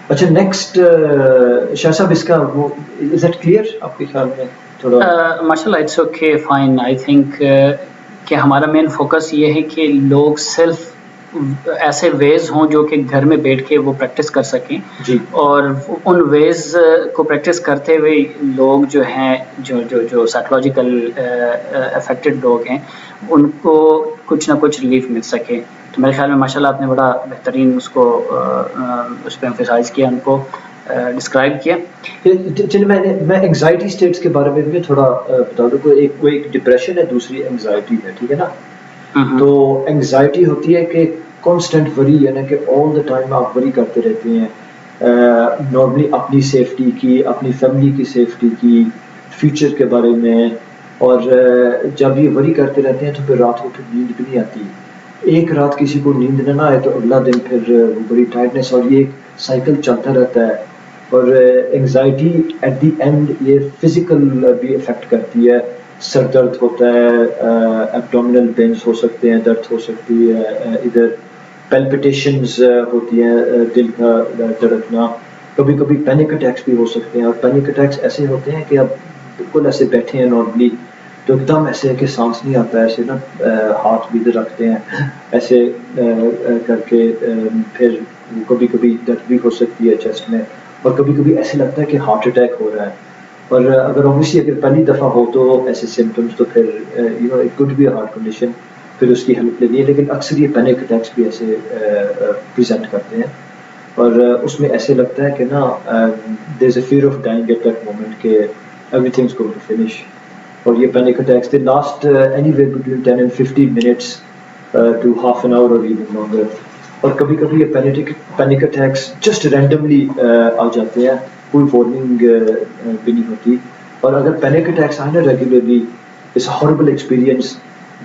اچھا نیکسٹ شاہ صاحب, اس کا وہ از اٹ کلیئر آپ کے خیال میں تھوڑا؟ ماشاء اللہ, it's okay fine. I think کہ ہمارا مین فوکس یہ ہے کہ لوگ سیلف ایسے ویز ہوں جو کہ گھر میں بیٹھ کے وہ پریکٹس کر سکیں, جی اور ان ویز کو پریکٹس کرتے ہوئے لوگ جو ہیں جو سائیکولوجیکل افیکٹڈ لوگ ہیں ان کو کچھ نہ کچھ ریلیف مل سکے. تو میرے خیال میں ماشاء اللہ آپ نے بڑا بہترین اس کو اس پہ ایمفیسائز کیا, ان کو ڈسکرائب کیا. چلیے میں انگزائٹی اسٹیٹس کے بارے میں بھی تھوڑا بتا دوں. ایک ڈپریشن ہے, دوسری انگزائٹی ہے, ٹھیک ہے نا. تو انگزائٹی ہوتی ہے کہ کانسٹنٹ وری, یعنی کہ آل دا ٹائم آپ وری کرتے رہتے ہیں, نارملی اپنی سیفٹی کی, اپنی فیملی کی سیفٹی کی, فیوچر کے بارے میں. اور جب یہ وری کرتے رہتے ہیں تو پھر رات کو پھر نیند بھی نہیں آتی. ایک رات کسی کو نیند نہ آئے تو اگلا دن پھر وہ بڑی ٹائٹنس, اور یہ ایک سائیکل چلتا رہتا ہے. اور انگزائٹی ایٹ دی اینڈ یہ فزیکل بھی افیکٹ کرتی ہے. سر درد ہوتا ہے, ایبڈومینل پینس ہو سکتے ہیں, درد ہو سکتی ہے, ادھر پیلپٹیشنز ہوتی ہیں, دل کا دھڑکنا, کبھی کبھی پینک اٹیکس بھی ہو سکتے ہیں. اور پینک اٹیکس ایسے ہوتے ہیں کہ اب بالکل ایسے بیٹھے ہیں نارملی تو ایک دم ایسے کہ سانس نہیں آتا ہے, ایسے نا ہاتھ بھی ادھر رکھتے ہیں ایسے کر کے, پھر کبھی کبھی درد بھی ہو سکتی ہے چیسٹ میں, اور کبھی کبھی ایسے لگتا ہے کہ ہارٹ اٹیک ہو رہا ہے. اور اگر اوبیسلی اگر پہلی دفعہ ہو تو ایسے سمٹمس تو پھر it could be a heart condition, پھر اس کی ہیلپ لینی ہے. لیکن اکثر یہ پینک اٹیکس بھی ایسے پریزنٹ کرتے ہیں, اور اس میں ایسے لگتا ہے کہ نا there is a fear of dying at that moment کہ everything is going to finish. اور یہ panic attacks they last anywhere between 10 and 15 minutes to half an hour or even longer. اور کبھی کبھی یہ پینک اٹیکس جسٹ رینڈملی آ جاتے ہیں, کوئی وارننگ بھی نہیں ہوتی. اور اگر پینک اٹیکس آئے نا regularly, it's a horrible experience,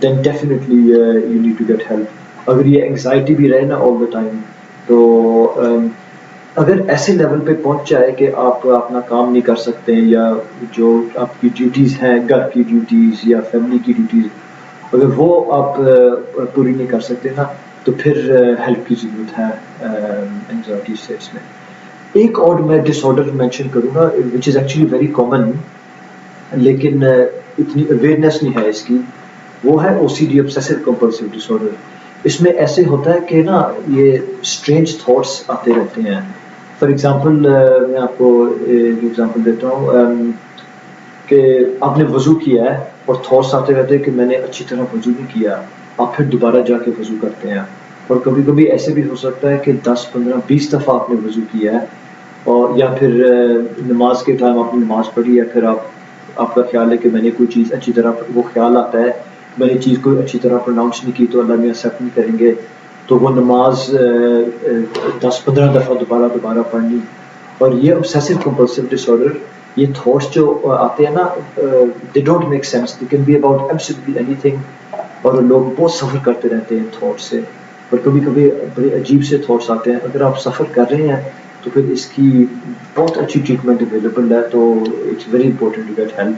then definitely you need to get help. اگر یہ انگزائٹی بھی رہے نا آل دا ٹائم, تو اگر ایسے لیول پہ پہنچ جائے کہ آپ اپنا کام نہیں کر سکتے, یا جو آپ کی ڈیوٹیز ہیں, گھر کی ڈیوٹیز یا فیملی کی ڈیوٹیز, اگر وہ آپ پوری نہیں کر سکتے نا, تو پھر ہیلپ کی ضرورت ہے انگزائٹی اسٹیٹس میں. ایک اور میں ڈس آرڈر مینشن کروں گا which is actually very common, لیکن اتنی اویئرنیس نہیں ہے اس کی, وہ ہے O C D, obsessive compulsive disorder. اس میں ایسے ہوتا ہے کہ نا یہ اسٹرینج تھاٹس آتے رہتے ہیں. فار ایگزامپل میں آپ کو ایک ایگزامپل دیتا ہوں کہ آپ نے وضو کیا ہے اور تھاٹس آتے رہتے ہیں کہ میں نے اچھی طرح وضو نہیں کیا, آپ پھر دوبارہ جا کے وضو کرتے ہیں. اور کبھی کبھی ایسے بھی ہو سکتا ہے کہ 10 15 20 دفعہ آپ نے وضو کیا ہے, اور یا پھر نماز کے ٹائم آپ نے نماز پڑھی ہے, پھر آپ کا خیال ہے کہ میں نے کوئی چیز اچھی طرح, وہ خیال آتا ہے میں نے چیز کوئی اچھی طرح پروناؤنس نہیں کی تو اللہ میں ایکسیپٹ نہیں کریں گے, تو وہ نماز 10-15 دفعہ دوبارہ پڑھنی. اور یہ obsessive compulsive disorder, یہ تھاٹس جو آتے ہیں نا, they don't make sense, they can be about absolutely anything, اور لوگ بہت سفر کرتے رہتے ہیں تھاٹ سے. اور کبھی کبھی بڑے عجیب سے تھاٹس آتے ہیں. اگر آپ سفر کر رہے ہیں تو پھر اس کی بہت اچھی ٹریٹمنٹ اویلیبل ہے, تو it's very important to get help.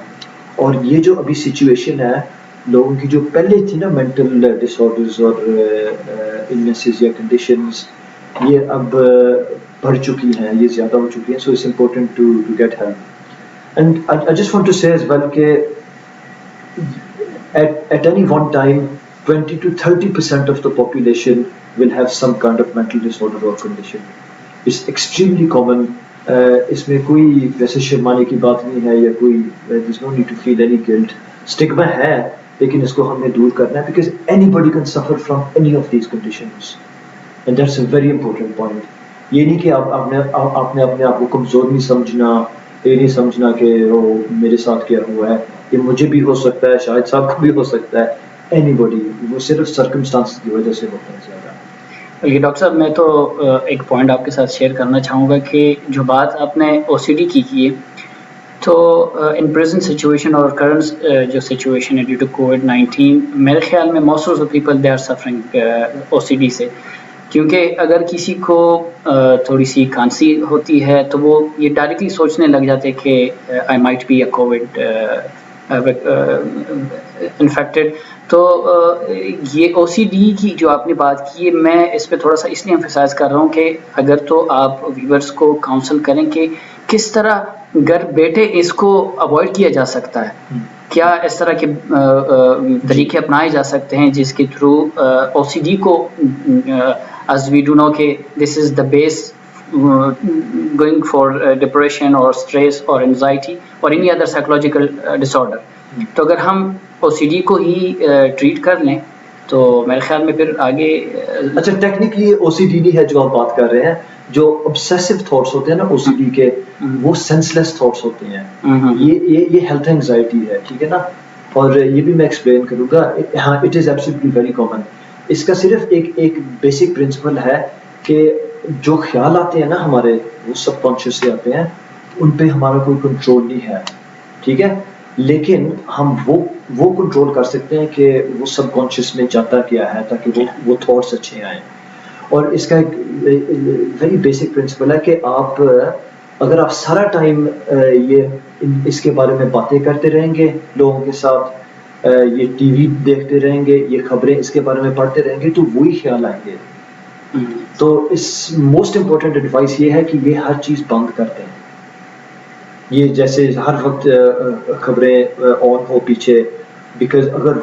اور یہ جو ابھی سچویشن ہے لوگوں کی جو پہلے تھی نا مینٹل ڈس آرڈرز اور النیسز یا کنڈیشنز, یہ اب بڑھ چکی ہیں, یہ زیادہ ہو چکی ہیں. So it's important to get help. And I just want to say as well کہ at any one time 20 to 30% of the population will have some kind of mental disorder or condition. It's extremely common. اس میں کوئی ویسے شرمانے کی بات نہیں ہے, یا کوئی there's no need to feel any guilt. Stigma ہے, لیکن اس کو ہم نے دور کرنا ہے, because anybody can suffer from any of these conditions, and that's a very important point. یہ نہیں کہ آپ نے اپنے آپ کو کمزور نہیں سمجھنا, یہ نہیں سمجھنا کہ وہ میرے ساتھ کیا ہوا ہے, یہ مجھے بھی ہو سکتا ہے, شاید صاحب کو بھی ہو سکتا ہے, اینی باڈی, وہ صرف سرکمسٹانس کی وجہ سے ہوتا ہے زیادہ. یہ ڈاکٹر صاحب میں تو ایک پوائنٹ آپ کے ساتھ شیئر کرنا چاہوں گا کہ جو بات آپ نے او سی ڈی کی ہے تو ان پریزنٹ سچویشن اور کرنٹ جو سچویشن ہے ڈیو ٹو کووڈ-19 میرے خیال میں most of the people they are suffering O C D سے، کیونکہ اگر کسی کو تھوڑی سی کھانسی ہوتی ہے تو وہ یہ ڈائریکٹلی سوچنے لگ جاتے کہ I might be a covid infected. تو یہ او سی ڈی کی جو آپ نے بات کی ہے میں اس پہ تھوڑا سا اس لیے ایمفسائز کر رہا ہوں کہ اگر تو آپ ویورز کو کاؤنسل کریں کہ کس طرح گھر بیٹھے اس کو اوائڈ کیا جا سکتا ہے، کیا اس طرح کے طریقے اپنائے جا سکتے ہیں جس کے تھرو او سی ڈی کو as we do know کہ this is the base going for depression or stress or anxiety or any other psychological disorder. تو اگر ہم او سی ڈی کو ہی ٹریٹ کر لیں تو میرے خیال میں پھر آگے اچھا ٹیکنیکلی او سی ڈی نہیں ہے جو آپ بات کر رہے ہیں، جو obsessive تھاٹس ہوتے ہیں نا او سی ڈی کے وہ سینس لیس تھاٹس ہوتے ہیں، یہ ہیلتھ اینگزائٹی ہے، ٹھیک ہے نا. اور یہ بھی میں ایکسپلین کروں گا. ہاں it is absolutely very common. اس کا صرف ایک بیسک پرنسپل ہے کہ جو خیال آتے ہیں نا ہمارے وہ سب کانشیس سے آتے ہیں، ان پہ ہمارا کوئی کنٹرول نہیں ہے، ٹھیک ہے. لیکن ہم وہ کنٹرول کر سکتے ہیں کہ وہ سب کانشیس میں جاتا کیا ہے تاکہ وہ تھاٹس اچھے آئیں. اور اس کا ایک ویری بیسک پرنسپل ہے کہ آپ اگر آپ سارا ٹائم اس کے بارے میں باتیں کرتے رہیں گے لوگوں کے ساتھ، یہ ٹی وی دیکھتے رہیں گے، یہ خبریں اس کے بارے میں پڑھتے رہیں گے تو وہی خیال آئیں گے. تو اس موسٹ امپورٹنٹ ایڈوائس یہ ہے کہ یہ ہر چیز بند کر دیں. یہ جیسے ہر وقت خبریں آن ہو پیچھے، بیکاز اگر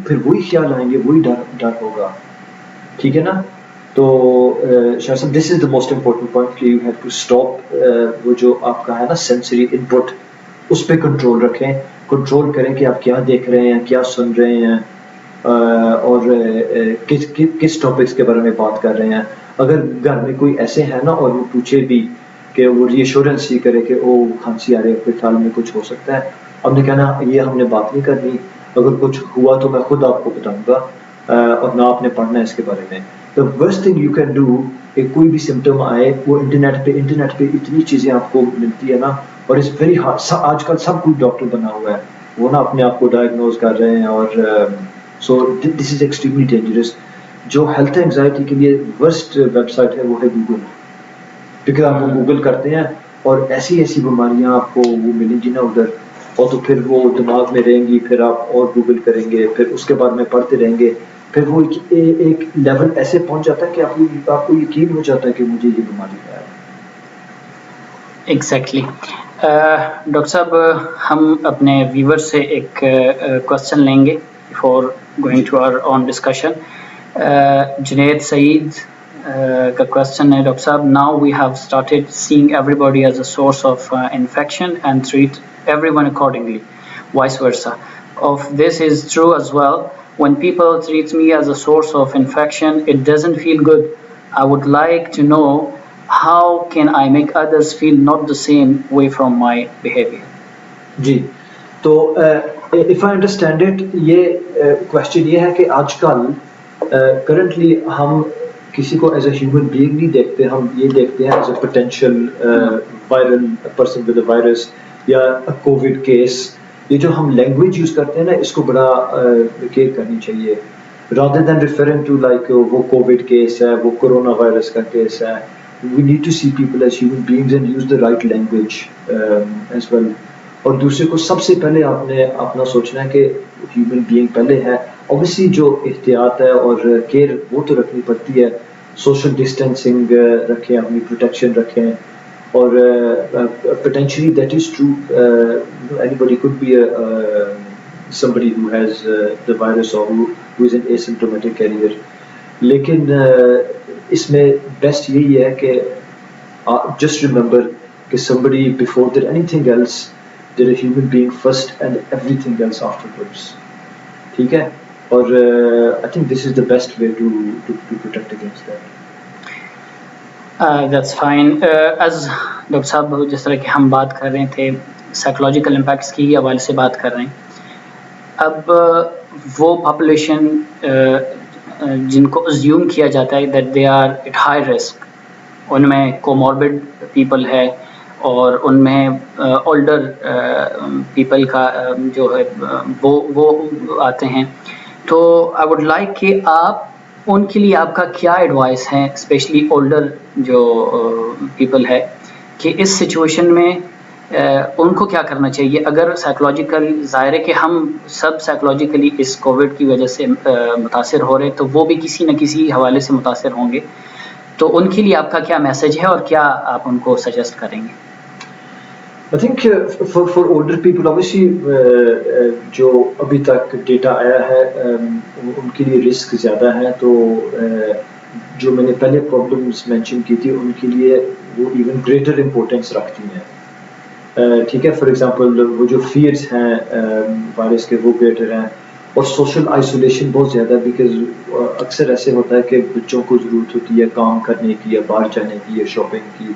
پھر وہی خیال آئیں گے وہی ڈر ہوگا، ٹھیک ہے نا. تو شاہ صاحب دس is the most important point کہ یو ہیو ٹو اسٹاپ وہ جو آپ کا ہے نا سینسری ان پٹ، اس پہ کنٹرول رکھیں، کنٹرول کریں کہ آپ کیا دیکھ رہے ہیں، کیا سن رہے ہیں، اور کس ٹاپکس کے بارے میں بات کر رہے ہیں. اگر گھر میں کوئی ایسے ہے نا اور وہ پوچھے بھی کہ وہ ری ایشورنس ہی کرے کہ او کھانسی آ رہی ہے، پھر خیال میں کچھ ہو سکتا ہے، ہم نے کہنا یہ ہم نے بات نہیں کرنی، اگر کچھ ہوا تو میں خود آپ کو بتاؤں گا اور نہ آپ نے پڑھنا ہے اس کے بارے میں. The worst thing you can do کہ کوئی بھی سمٹم آئے وہ انٹرنیٹ پہ اتنی چیزیں آپ کو ملتی ہے نا، اور اٹس ویری ہارڈ. آج کل سب کوئی ڈاکٹر بنا ہوا ہے، وہ نا اپنے آپ کو ڈائگنوز کر رہے ہیں، اور سو دس از ایکسٹریملی ڈینجرس. جو ہیلتھ اینگزائٹی کے لیے ورسٹ ویب سائٹ ہے وہ ہے گوگل، کیونکہ آپ وہ گوگل کرتے ہیں اور ایسی بیماریاں آپ کو وہ ملیں گی نا ادھر، اور تو پھر وہ دماغ میں رہیں گی، پھر آپ اور گوگل کریں گے، پھر اس کے بعد میں پڑھتے رہیں گے، پھر وہ ایک لیول ایسے پہنچ جاتا ہے کہ آپ کو یقین ہو جاتا ہے کہ مجھے یہ بیماری ہے. ایگزیکٹلی. ڈاکٹر صاحب ہم اپنے ویور سے ایک کوشچن لیں گے before going to our on discussion. Junaid Saeed کا کوشچن ہے ڈاکٹر صاحب، now we have started saying everybody as a source of infection and treat every one accordingly vice versa. Of this is true as well. When people treat me as a source of infection, it doesn't feel good. I would like to know how can I make others feel not the same way from my behavior. جی تو if I understand it یہ کوشچن یہ ہے کہ آج کل کرنٹلی ہم کسی کو ایز اے ہیومن بینگ نہیں دیکھتے، ہم یہ دیکھتے ہیں as a potential viral person with a virus یا کووڈ کیس. یہ جو ہم لینگویج یوز کرتے ہیں نا اس کو بڑا کیئر کرنی چاہیے، rather than referring to like وہ کووڈ کیس ہے، وہ کرونا وائرس کا کیس ہے. We need to see people as human beings and use the right language as well. اور دوسرے کو سب سے پہلے آپ نے اپنا سوچنا ہے کہ ہیومن بینگ پہلے ہے. اوبیسلی جو احتیاط ہے اور کیئر وہ تو رکھنی پڑتی ہے، سوشل ڈسٹینسنگ رکھیں، اپنی پروٹیکشن رکھیں. اور potentially that is true, anybody could be somebody who has the virus or who is an asymptomatic carrier. لیکن اس میں بیسٹ یہی ہے کہ just remember کہ somebody before there anything else they're a human being first and everything else afterwards. ٹھیک ہے، اور I think this is the best way to protect against that. That's fine. As doctor صاحب جس طرح کہ ہم بات کر رہے تھے سائیکولوجیکل امپیکٹس کی حوالے سے بات کر رہے ہیں، اب وہ پاپولیشن جن کو ازیوم کیا جاتا ہے that they are at high risk, ان میں کوموربڈ پیپل ہے اور ان میں اولڈر پیپل کا جو ہے وہ آتے ہیں. تو آئی ووڈ لائک کہ آپ ان کے لیے آپ کا کیا ایڈوائس ہے، اسپیشلی اولڈر جو پیپل ہے، کہ اس سچویشن میں ان کو کیا کرنا چاہیے. اگر سائیکولوجیکل، ظاہر ہے کہ ہم سب سائیکولوجیکلی اس کووڈ کی وجہ سے متاثر ہو رہے، تو وہ بھی کسی نہ کسی حوالے سے متاثر ہوں گے. تو ان کے لیے آپ کا کیا میسج ہے اور کیا آپ ان کو سجیسٹ کریں گے؟ I think for older people obviously جو ابھی تک ڈیٹا آیا ہے ان کے لیے رسک زیادہ ہے. تو جو میں نے پہلے پرابلمس مینشن کی تھی ان کے لیے وہ ایون گریٹر امپورٹینس رکھتی ہیں. ٹھیک ہے، فار ایگزامپل وہ جو فیئرس ہیں وائرس کے وہ گریٹر ہیں، اور سوشل آئسولیشن بہت زیادہ، بیکاز اکثر ایسے ہوتا ہے کہ بچوں کو ضرورت ہوتی ہے کام کرنے کی یا باہر جانے کی یا شاپنگ کی،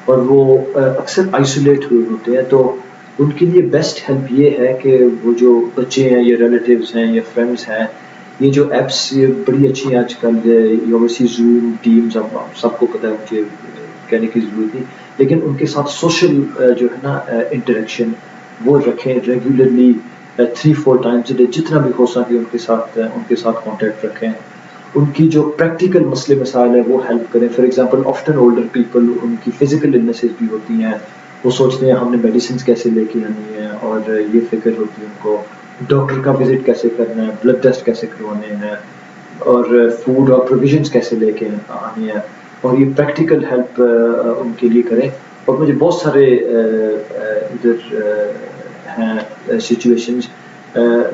اور وہ اکثر آئسولیٹ ہوئے ہوتے ہیں. تو ان کے لیے بیسٹ ہیلپ یہ ہے کہ وہ جو بچے ہیں یا ریلیٹیوز ہیں یا فرینڈس ہیں، یہ جو ایپس یہ بڑی اچھی ہیں آج کل، اویسلی زوم، ٹیمز، اب سب کو پتہ ہے، مجھے کہنے کی ضرورت نہیں، لیکن ان کے ساتھ سوشل جو ہے نا انٹریکشن وہ رکھیں ریگولرلی 3-4 ٹائمز اے ڈے، جتنا بھی ہو سکے ان کے ساتھ کانٹیکٹ رکھیں. ان کی جو پریکٹیکل مسئلے مسائل ہیں وہ ہیلپ کریں. For example often older people, ان کی فزیکل النیسز بھی ہوتی ہیں، وہ سوچتے ہیں ہم نے میڈیسنس کیسے لے کے آنی ہے، اور یہ فکر ہوتی ہے ان کو ڈاکٹر کا وزٹ کیسے کرنا ہے، بلڈ ٹیسٹ کیسے کروانے ہیں، اور فوڈ اور پروویژنس کیسے لے کے آنی ہے، اور یہ پریکٹیکل ہیلپ ان کے لیے کریں. اور مجھے بہت سارے ادھر ہیں سچویشنز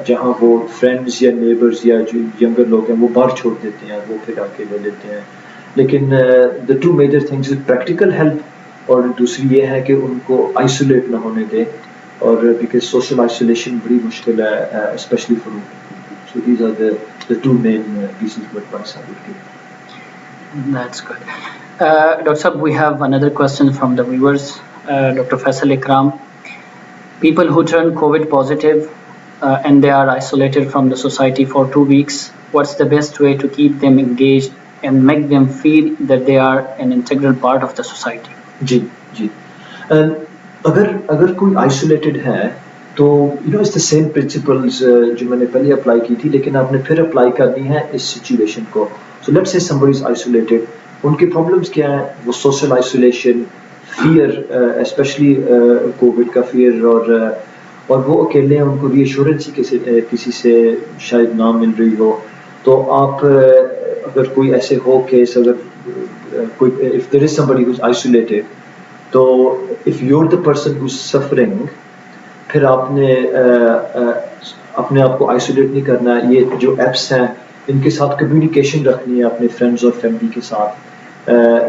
جہاں وہ فرینڈز یا نیبرز یا جو ینگر لوگ ہیں وہ باہر چھوڑ دیتے ہیں، وہ پھر آ کے لے لیتے ہیں. لیکن the two major things practical help, اور دوسری یہ ہے کہ ان کو آئسولیٹ نہ ہونے دیں، اور بیکاز سوشل آئسولیشن بڑی مشکل ہے especially for. So these are the two main pieces of advice I would give. That's good. Dr. Sahab, we have another question from the viewers. Dr. Faisal Ikram, people who turn COVID positive and they are isolated from the society for 2 weeks, what's the best way to keep them engaged and make them feel that they are an integral part of the society? جی اگر کوئی آئسولیٹڈ ہے تو اٹس دا سیم پرنسپلز جو میں نے پہلے اپلائی کی تھی، لیکن آپ نے پھر اپلائی کرنی ہے اس سچویشن کو. So let's say somebody is isolated، ان کی پرابلمس کیا ہیں؟ وہ social isolation, fear, especially covid کا فیئر، اور وہ اکیلے ہیں، ان کو ری ایشورنس کسی سے شاید نہ مل رہی ہو. تو آپ اگر کوئی ایسے ہو کیس، اگر کوئی if there is somebody who's isolated، تو if you're the person who's suffering، پھر آپ نے اپنے آپ کو آئسولیٹ نہیں کرنا ہے. یہ جو ایپس ہیں ان کے ساتھ کمیونیکیشن رکھنی ہے اپنے فرینڈز اور فیملی کے ساتھ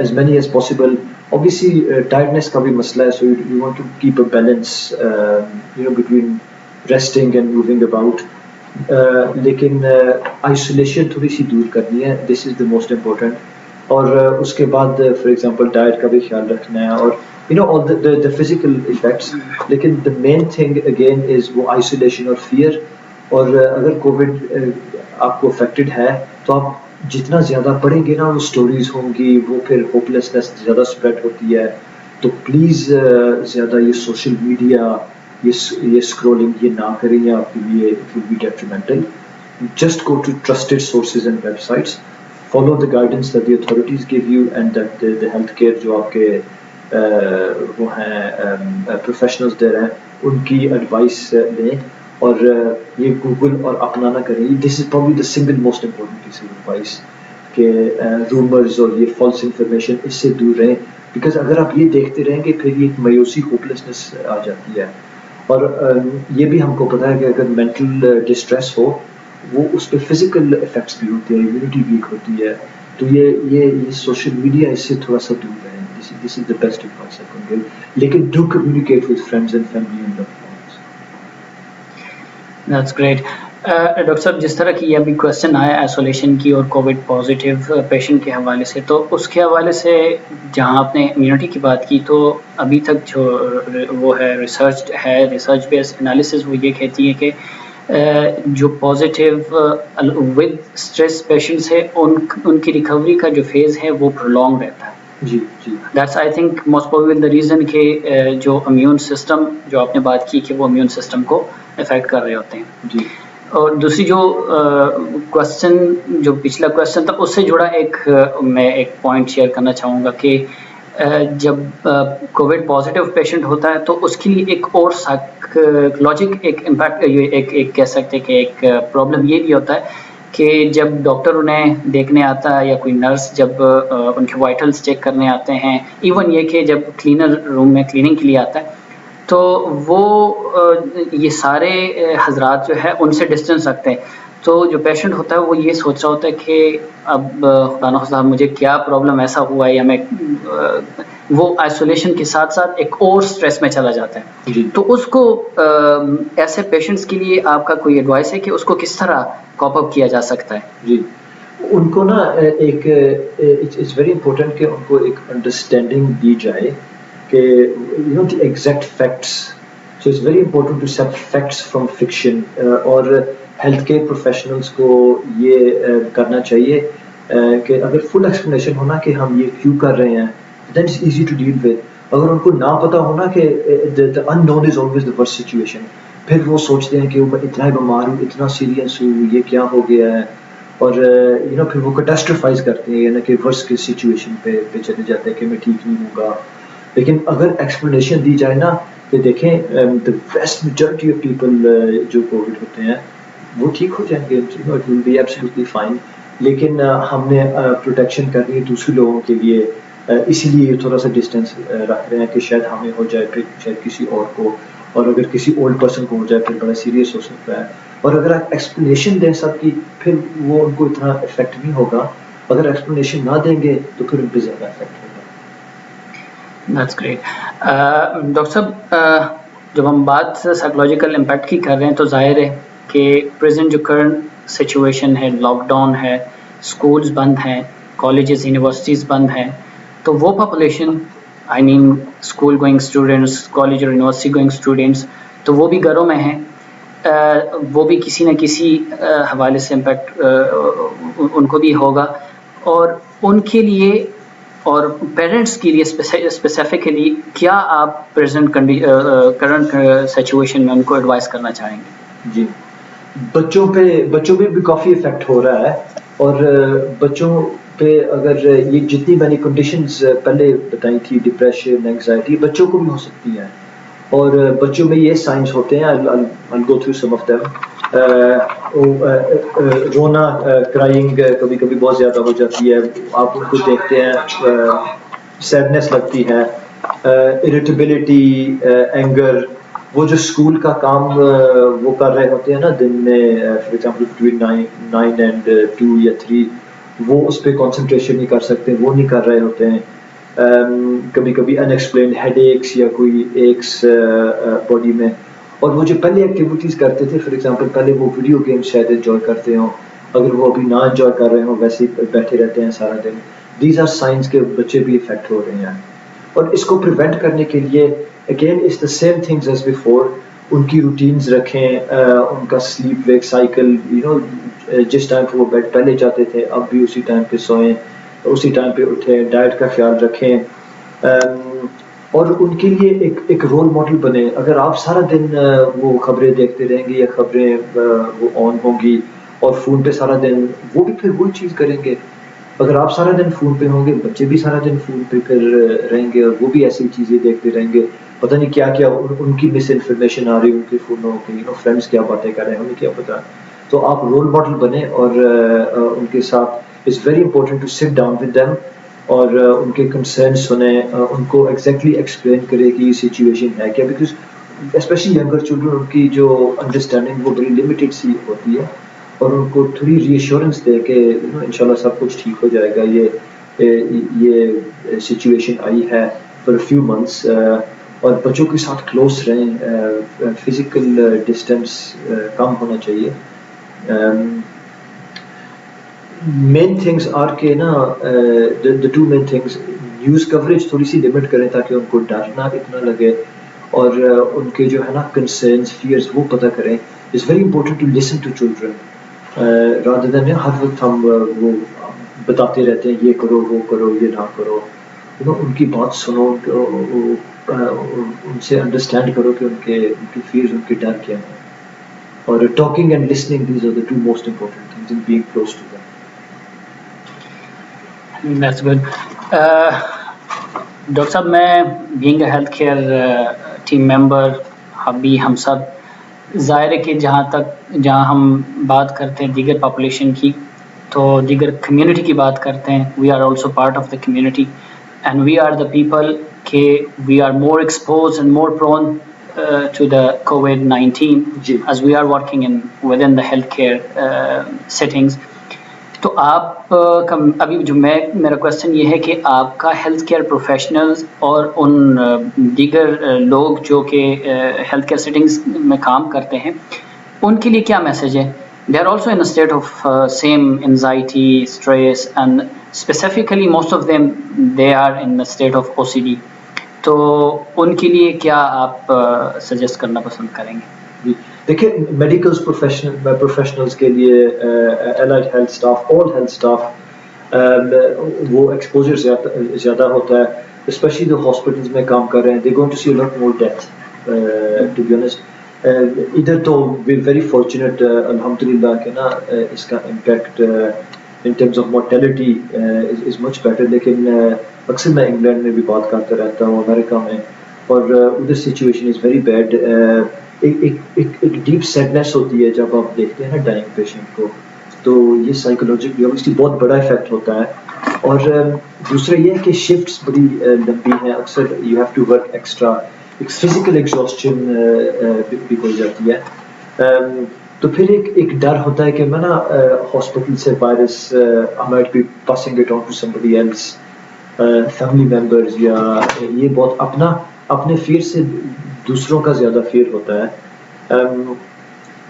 as many as possible. obviously tiredness کا بھی مسئلہ ہے، so you want to keep a balance between resting and moving about. لیکن آئسولیشن تھوڑی سی دور کرنی ہے، this is the most important. اور اس کے بعد فار ایگزامپل ڈائٹ کا بھی خیال رکھنا ہے، اور all the physical effects. لیکن the main thing again is وہ isolation اور fear. اور اگر کووڈ آپ کو افیکٹڈ ہے تو آپ جتنا زیادہ پڑھیں گے نا وہ اسٹوریز ہوں گی، وہ پھر ہوپلیسنس زیادہ اسپریڈ ہوتی ہے. تو پلیز زیادہ یہ سوشل میڈیا، یہ اسکرولنگ یہ نہ کریں، یہ آپ کے لیے it will be detrimental. Just go to trusted sources and websites, follow the guidance that the authorities give you, and that the health care جو آپ کے وہ ہیں پروفیشنلز دے رہے ہیں ان کی ایڈوائس لیں. اور یہ گوگل اور اپنا نہ کریں. This is probably the single most important piece of advice, کہ رومرز اور یہ فالس انفارمیشن اس سے دور رہیں، بیکاز اگر آپ یہ دیکھتے رہیں گے پھر یہ مایوسی، ہوپلیسنس آ جاتی ہے. اور یہ بھی ہم کو پتہ ہے کہ اگر مینٹل ڈسٹریس ہو وہ اس پہ فزیکل افیکٹس بھی ہوتے ہیں، امیونٹی ویک ہوتی ہے. تو یہ سوشل میڈیا اس سے تھوڑا سا دور رہیں. This is the best advice I can give. لیکن do communicate with friends and family and loved ones. That's great. Doctor صاحب، جس طرح کی یہ ابھی کوشچن آیا ایسولیشن کی اور کووڈ پازیٹیو پیشنٹ کے حوالے سے، تو اس کے حوالے سے جہاں آپ نے امیونٹی کی بات کی، تو ابھی تک جو وہ ہے ریسرچ بیس انالیسز وہ یہ کہتی ہے کہ جو پازیٹیو ود اسٹریس پیشنٹس ہے ان کی ریکوری کا جو فیز ہے وہ پرولونگ رہتا ہے. جی جی that's I think most probable the reason کہ جو امیون سسٹم جو آپ نے بات کی کہ وہ امیون سسٹم کو افیکٹ کر رہے ہوتے ہیں. جی. اور دوسری جو کوشچن جو پچھلا کوشچن تھا اس سے جڑا میں ایک پوائنٹ شیئر کرنا چاہوں گا کہ جب کووڈ پازیٹیو پیشنٹ ہوتا ہے تو اس کے لیے ایک اور سائیکولوجک ایک امپیکٹ ایک کہہ سکتے کہ ایک پرابلم یہ بھی ہوتا ہے کہ جب ڈاکٹر انہیں دیکھنے آتا ہے یا کوئی نرس جب ان کے وائٹلس چیک کرنے آتے ہیں، ایون یہ کہ جب کلینر روم میں کلیننگ کے لیے آتا ہے تو وہ یہ سارے حضرات جو ہے ان سے ڈسٹینس رکھتے ہیں. تو جو پیشنٹ ہوتا ہے وہ یہ سوچ رہا ہوتا ہے کہ اب خدا نخواستہ مجھے کیا پرابلم ایسا ہوا ہے یا میں وہ آئسولیشن کے ساتھ ساتھ ایک اور سٹریس میں چلا جاتا ہے. جی. تو اس کو ایسے پیشنٹس کے لیے آپ کا کوئی ایڈوائس ہے کہ اس کو کس طرح کوپ اپ کیا جا سکتا ہے؟ جی ان کو نا ایک اٹس ویری امپورٹنٹ کہ ان کو ایک انڈرسٹینڈنگ دی جائے کہ you know the exact facts. So it's very important to separate facts from fiction. اور ہیلتھ کیئر پروفیشنلس کو یہ کرنا چاہیے کہ اگر فل ایکسپلینیشن ہونا کہ ہم یہ کیوں کر رہے ہیں then it's easy to deal with. اگر ان کو نہ پتہ ہونا کہ the unknown is always the worst situation، پھر وہ سوچتے ہیں کہ وہ اتنا ہی بیمار ہوں، اتنا سیریس ہوں، یہ کیا ہو گیا ہے، اور یو نو پھر وہ کیٹاسٹروفائز کرتے ہیں یعنی کہ ورس کی سچویشن پہ چلے جاتے ہیں کہ میں ٹھیک نہیں ہوں گا. لیکن اگر ایکسپلینیشن دی جائے نا کہ دیکھیں the vast majority of people جو کووڈ ہوتے ہیں وہ ٹھیک ہو جائیں گے، it will be absolutely fine. لیکن ہم نے پروٹیکشن کرنی ہے دوسرے لوگوں کے لیے، اسی لیے تھوڑا سا ڈسٹینس رکھ رہے ہیں کہ شاید ہمیں ہو جائے پھر شاید کسی اور کو، اور اگر کسی اولڈ پرسن کو ہو جائے پھر بڑا سیریس ہو سکتا ہے. اور اگر آپ ایکسپلینیشن دیں سب کی پھر وہ ان کو اتنا افیکٹ نہیں ہوگا. اگر ایکسپلینیشن نہ دیں گے تو پھر ان پہ زیادہ افیکٹ ہوگا. That's great. ڈاکٹر صاحب جب ہم بات سائیکولوجیکل امپیکٹ کی کر رہے ہیں تو ظاہر ہے کہ پریزنٹ جو کرنٹ سچویشن ہے، لاک ڈاؤن ہے، اسکولز بند ہیں، کالجز یونیورسٹیز بند ہیں، تو وہ پاپولیشن آئی مین اسکول گوئنگ اسٹوڈنٹس، کالج اور یونیورسٹی گوئنگ اسٹوڈنٹس، تو وہ بھی گھروں میں ہیں، وہ بھی کسی نہ کسی حوالے سے امپیکٹ ان کو بھی ہوگا. اور ان کے لیے اور پیرنٹس کے لیے اسپیسیفکلی کیا آپ کرنٹ سچویشن میں ان کو ایڈوائز کرنا چاہیں گے؟ جی بچوں پہ بھی کافی افیکٹ ہو رہا ہے. اور بچوں پہ اگر یہ جتنی میں نے کنڈیشنز پہلے بتائی تھی، ڈپریشن، اینگزائٹی، بچوں کو بھی ہو سکتی ہیں. اور بچوں میں یہ سائنس ہوتے ہیں، I'll go through some of them. رونا، کرائنگ کبھی کبھی بہت زیادہ ہو جاتی ہے، آپ ان کو دیکھتے ہیں سیڈنس لگتی ہے، اریٹیبلٹی، اینگر. وہ جو اسکول کا کام وہ کر رہے ہوتے ہیں نا دن میں، فار ایگزامپل بٹوین 9 and 2 یا 3، وہ اس پہ کانسنٹریشن نہیں کر سکتے، وہ نہیں کر رہے ہوتے ہیں. کبھی کبھی ان ایکسپلینڈ ہیڈ ایکس یا کوئی ایکس باڈی میں. اور وہ جو پہلے ایکٹیویٹیز کرتے تھے، فار ایگزامپل پہلے وہ ویڈیو گیم شاید انجوائے کرتے ہوں، اگر وہ ابھی نہ انجوائے کر رہے ہوں ویسے بیٹھے رہتے ہیں سارا دن. دیز آر سائنس کے بچے بھی افیکٹ ہو رہے ہیں. اور اس کو پریونٹ کرنے کے لیے again it's the same things as before. ان کی روٹینز رکھیں، ان کا sleep wake cycle, you know جس ٹائم پہ وہ بیڈ پہلے جاتے تھے اب بھی اسی ٹائم پہ سوئیں، اسی ٹائم پہ اٹھیں، ڈائٹ کا خیال رکھیں. اور ان کے لیے ایک رول ماڈل بنے. اگر آپ سارا دن وہ خبریں دیکھتے رہیں گے یا خبریں وہ آن ہوں گی اور فون پہ سارا دن، وہ بھی پھر وہی چیز کریں گے. اگر آپ سارا دن فون پہ ہوں گے بچے بھی سارا دن فون پہ پھر رہیں گے اور وہ بھی ایسی چیزیں دیکھتے رہیں گے. پتہ نہیں کیا کیا ان کی مس انفارمیشن آ رہی ہے ان کے فونوں کی، یو نو فرینڈس کیا باتیں کر رہے ہیں انہیں کیا پتہ. تو آپ رول ماڈل بنیں اور ان کے ساتھ it's very important to sit down with them اور ان کے کنسرن سنیں، ان کو ایگزیکٹلی ایکسپلین کرے کہ یہ سچویشن ہے کیا. بیکاز اسپیشلی ینگر چلڈرن، ان کی جو انڈرسٹینڈنگ وہ بڑی لمیٹڈ سی ہوتی ہے، اور ان کو تھوڑی ری ایشورنس دے کہ انشاءاللہ سب کچھ ٹھیک ہو جائے گا. یہ سچویشن آئی ہے فار اے فیو منتھس. اور بچوں کے ساتھ کلوز رہیں، فزیکل ڈسٹینس کم ہونا چاہیے. مین تھنگس آر کے نا the two main things, news coverage تھوڑی سی لمٹ کریں تاکہ ان کو ڈر نہ اتنا لگے، اور ان کے جو ہے نا کنسرنس، فیئرس وہ پتہ کریں. it's very important to listen to children rather than ہر وقت ہم وہ بتاتے رہتے ہیں یہ کرو وہ کرو یہ نہ کرو. ان کی بات سنو, ان سے انڈرسٹینڈ کرو کہ ان کی فیئرز, ان کے ڈر کیا ہیں. اور talking and listening, these are the two most important things in being close to them. That's good. Doctor صاحب, میں being a health care team member, ابھی ہم سب ظاہر ہے کہ جہاں ہم بات کرتے ہیں دیگر پاپولیشن کی, تو دیگر کمیونٹی کی بات کرتے ہیں. We are also part of the community and we are the people کہ we are more expose and more prone to the COVID-19 as we are working within the healthcare settings. تو آپ ابھی جو میرا کویشچن یہ ہے کہ آپ کا ہیلتھ کیئر پروفیشنلز اور ان دیگر لوگ جو کہ ہیلتھ کیئر سیٹنگز میں کام کرتے ہیں, ان کے لیے کیا میسیج ہے؟ They are also in state of same anxiety, stress, and specifically most of them they are in state of OCD. تو ان کے لیے کیا آپ سجیسٹ کرنا پسند کریں گے؟ دیکھیں, میڈیکلز پروفیشنلز کے لیے الائڈ ہیلتھ اسٹاف, آل ہیلتھ اسٹاف, وہ ایکسپوجر زیادہ ہوتا ہے, اسپیشلی جو ہاسپٹلز میں کام کر رہے ہیں. They going to see lot more death, to be honest. ادھر تو وی ویری فارچونیٹ الحمد للہ کہ نا اس کا impact in terms of mortality is much better. لیکن اکثر میں انگلینڈ میں بھی بات کرتا رہتا ہوں, امریکہ میں, اور ادھر سچویشن از ویری بیڈ. ایک ڈیپ سیڈنیس ہوتی ہے جب آپ دیکھتے ہیں نا ڈائنگ پیشنٹ کو, تو یہ سائیکولوجیکلی obviously بہت بڑا افیکٹ ہوتا ہے. اور دوسرا یہ ہے کہ شفٹس بڑی لمبی ہیں, اکثر you have to work extra, ایک فزیکل ایگزاسشن بھی ہو جاتی ہے. تو پھر ایک ڈر ہوتا ہے کہ میں نا ہاسپٹل سے virus I might be passing it on to somebody else, family members, یا یہ بہت اپنے فیئر سے دوسروں کا زیادہ فیئر ہوتا ہے.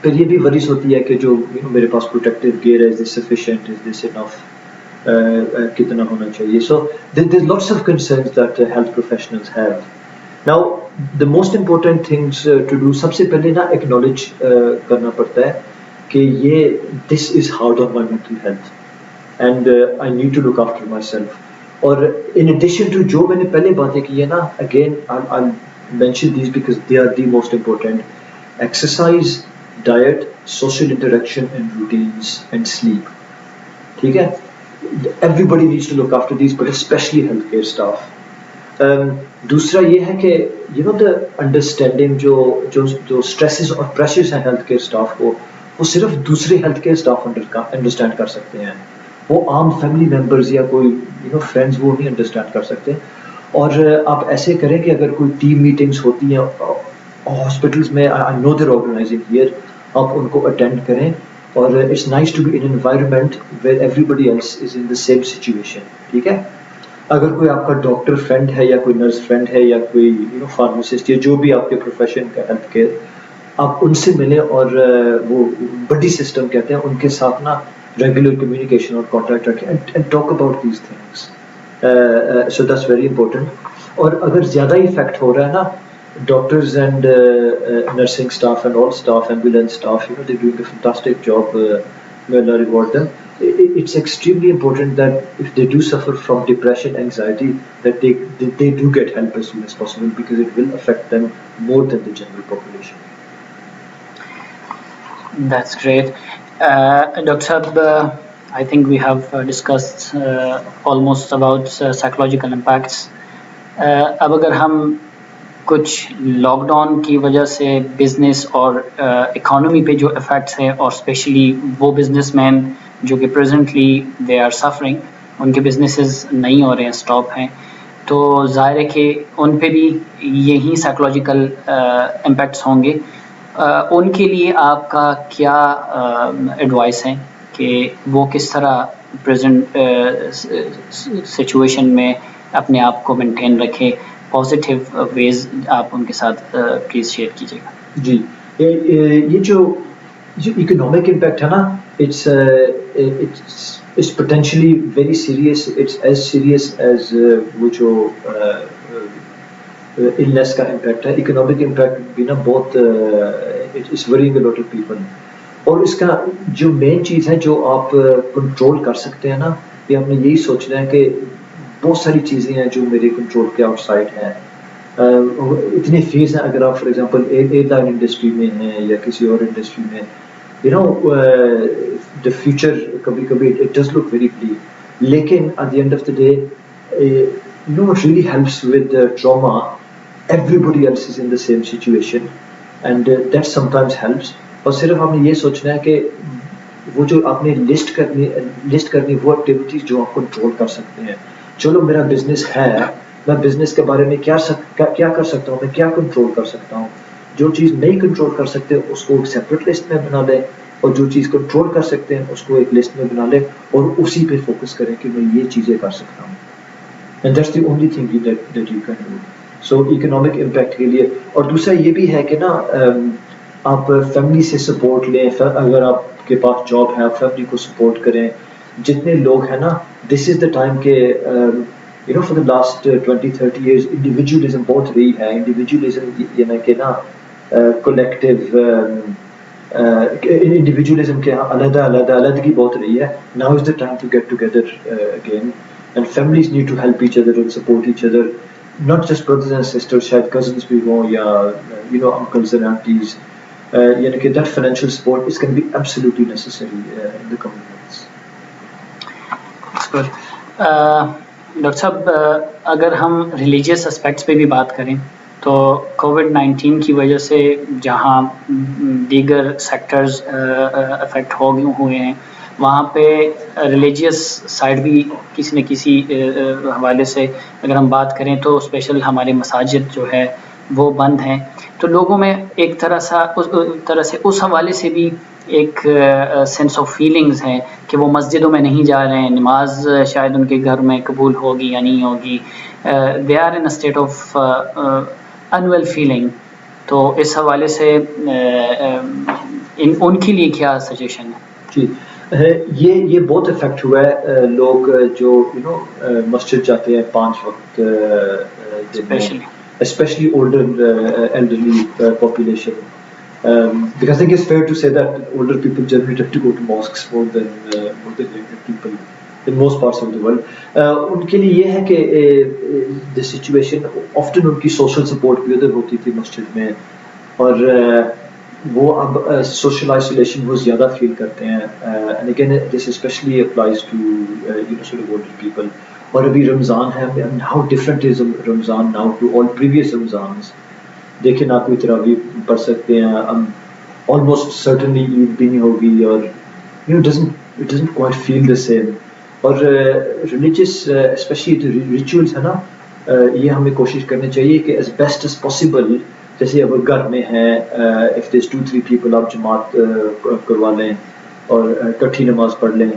پھر یہ بھی ورز ہوتی ہے کہ جو میرے پاس پروٹیکٹیو گیئر ہے, از دس سفیشینٹ, از دس انف, کتنا ہونا چاہیے. سو there are lots of concerns that health professionals have. Now the most important things to do, سب سے پہلے نا acknowledge کرنا پڑتا ہے کہ یہ this is hard on my mental health and I need to look after myself. اور in addition to جو میں نے پہلے باتیں کی ہیں نا, again I'll mention these because they are the most important: exercise, diet, social interaction and routines and sleep. ٹھیک ہے, everybody needs to look after these, but especially healthcare staff. دوسرا یہ ہے کہ the understanding جو stresses اور pressures ہیں ہیلتھ کیئر اسٹاف کو, وہ صرف دوسرے ہیلتھ کیئر اسٹاف انڈرسٹینڈ کر سکتے ہیں. وہ عام فیملی ممبرز یا کوئی فرینڈز وہ نہیں انڈرسٹینڈ کر سکتے. اور آپ ایسے کریں کہ اگر کوئی ٹیم میٹنگس ہوتی ہیں ہاسپٹلس میں, I know they're organizing here, آپ ان کو اٹینڈ کریں. اور it's nice to be in an environment where everybody else is in the same situation. ٹھیک ہے, اگر کوئی آپ کا ڈاکٹر فرینڈ ہے یا کوئی نرس فرینڈ ہے یا کوئی فارماسسٹ یا جو بھی آپ کے پروفیشن کا ہیلتھ کیئر, آپ ان سے ملیں. اور وہ بڈی سسٹم کہتے ہیں, ان کے ساتھ نا ریگولر کمیونیکیشن اور کانٹیکٹ رکھیں and talk about these things. So that's very important. اور اگر زیادہ افیکٹ ہو رہا ہے نا, doctors and nursing staff and all staff, ambulance staff, they're doing a fantastic job. May Allah reward them. It's extremely important that if they do suffer from depression, anxiety, that they do get help as soon as possible, because it will affect them more than the general population. That's great. Dr. Saab, I think we have discussed almost about psychological impacts. اب اگر ہم کچھ لاک ڈاؤن کی وجہ سے بزنس اور اکانومی پہ جو افیکٹس ہیں, اور اسپیشلی وہ بزنس مین جو کہ پریزنٹلی دے آر سفرنگ, ان کے بزنسز نہیں ہو رہے ہیں, اسٹاپ ہیں, تو ظاہر ہے کہ ان پہ بھی یہی سائیکولوجیکل امپیکٹس ہوں گے. ان کے لیے آپ کا کیا ایڈوائس ہے کہ وہ کس طرح پریزنٹ سچویشن میں اپنے آپ کو مینٹین رکھے؟ پازیٹیو ویز آپ ان کے ساتھ پلیز شیئر کیجیے گا. جی, یہ جو اکنامک امپیکٹ ہے نا, it's potentially very serious. It's as serious as وہ جو illness کا امپیکٹ ہے. اکنامک امپیکٹ بھی نا بہت it's worrying a lot of people. اور اس کا جو مین چیز ہے جو آپ کنٹرول کر سکتے ہیں نا، یہ آپ نے یہی سوچنا ہے کہ بہت ساری چیزیں ہیں جو میرے کنٹرول کے آؤٹ سائڈ ہیں. اتنے فیس ہیں. اگر آپ for example airline industry میں ہیں یا کسی اور انڈسٹری میں، یو نو دا فیوچر کبھی کبھی it does look very black, لیکن at the end of the day you know it really helps with trauma. Everybody else is in the same situation and that sometimes helps. اور صرف آپ نے یہ سوچنا ہے کہ وہ جو آپ نے لسٹ کرنی وہ ایکٹیویٹیز جو آپ کنٹرول کر سکتے ہیں. چلو میرا بزنس ہے، میں بزنس کے بارے میں کیا کر سکتا ہوں، میں کیا کنٹرول کر سکتا ہوں. جو چیز نہیں کنٹرول کر سکتے اس کو ایک سیپریٹ لسٹ میں بنا لیں، اور جو چیز کنٹرول کر سکتے ہیں اس کو ایک لسٹ میں بنا لیں اور اسی پہ فوکس کریں کہ میں یہ چیزیں کر سکتا ہوں. And that's the only thing that you can do. So economic impact کے لیے. اور دوسرا یہ بھی ہے کہ نا آپ فیملی سے سپورٹ لیں. اگر آپ کے پاس جاب ہے آپ فیملی کو سپورٹ کریں. جتنے لوگ ہیں نا، دس از دا ٹائم کہ you know for the last 20-30 years individualism بہت رہی ہے. انڈیویجولزم یعنی کہ نا کولیکٹیو انڈیویجولزم کے علیحدگی بہت رہی ہے. Now is the time to get together again and families need to help each other and support each other. Not just brothers and sisters, شاید کزنس بھی ہوں یا you know uncles and aunties. یعنی کہ that financial support is can be absolutely necessary in the coming months. Doctor صاحب، اگر ہم ریلیجیس اسپیکٹس پہ بھی بات کریں تو کووڈ-19 کی وجہ سے جہاں دیگر سیکٹرز افیکٹ ہوئے ہیں، وہاں پہ ریلیجیس سائڈ بھی کسی نہ کسی حوالے سے اگر ہم بات کریں تو اسپیشل ہمارے مساجد جو ہے وہ بند ہیں. تو لوگوں میں ایک طرح سے اس حوالے سے بھی ایک سینس آف فیلنگز ہے کہ وہ مسجدوں میں نہیں جا رہے ہیں، نماز شاید ان کے گھر میں قبول ہوگی یا نہیں ہوگی. They are in state of unwell feeling. تو اس حوالے سے ان کے لیے کیا سجیشن ہے؟ جی، یہ بہت افیکٹ ہوا ہے. لوگ جو یو نو مسجد جاتے ہیں 5 وقت especially older elderly population. Because I think it's fair to say that older people generally tend to go to mosques more than younger people in most parts of the world. ان کے لیے یہ ہے کہ the situation often ان کی social support بھی ادھر ہوتی تھی مسجد میں، اور وہ اب social isolation وہ زیادہ فیل کرتے ہیں. And again this especially applies to you know sort of older people. اور ابھی رمضان ہے. How different is Ramzan now to all previous Ramzans. دیکھیں نہ کوئی تراویح پڑھ سکتے ہیں. آلموسٹ سرٹنلی عید بھی نہیں ہوگی، اور you know it doesn't quite feel the same. اور ریلیجیس اسپیشلی جو ریچولس ہے نا، یہ ہمیں کوشش کرنی چاہیے کہ ایز بیسٹ ایز پاسبل، جیسے اگر گھر میں ہیں اف دیر 2-3 پیپل آپ جماعت کروا لیں اور کٹھی نماز پڑھ لیں.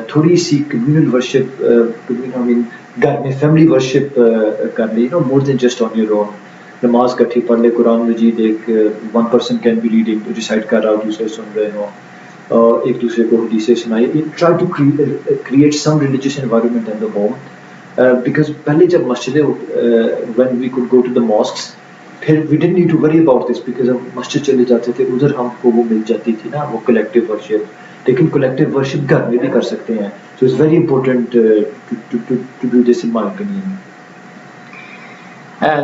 تھوڑی سی کمیونل ورشپ گھر میں فیملی ورشپ کر لیں، مور دین جسٹ آن یور اون. نماز کٹھی پڑھ لے، قرآن مجید ایک 1 person can be reading, recite کر رہا ہو، دوسرے سن رہے ہوں، اور ایک دوسرے کو حدیثیں سنائے. Try to create some religious environment in the home. Because پہلے جب مسجدیں when we could go to the mosques, پھر we didn't need to worry about this because ہم مسجد چلے جاتے تھے، ادھر ہم کو وہ مل جاتی تھی نا وہ کلیکٹیو ورشپ. لیکن کلیکٹیو ورشپ گھر میں بھی کر سکتے ہیں. So it's very important to do this in my opinion.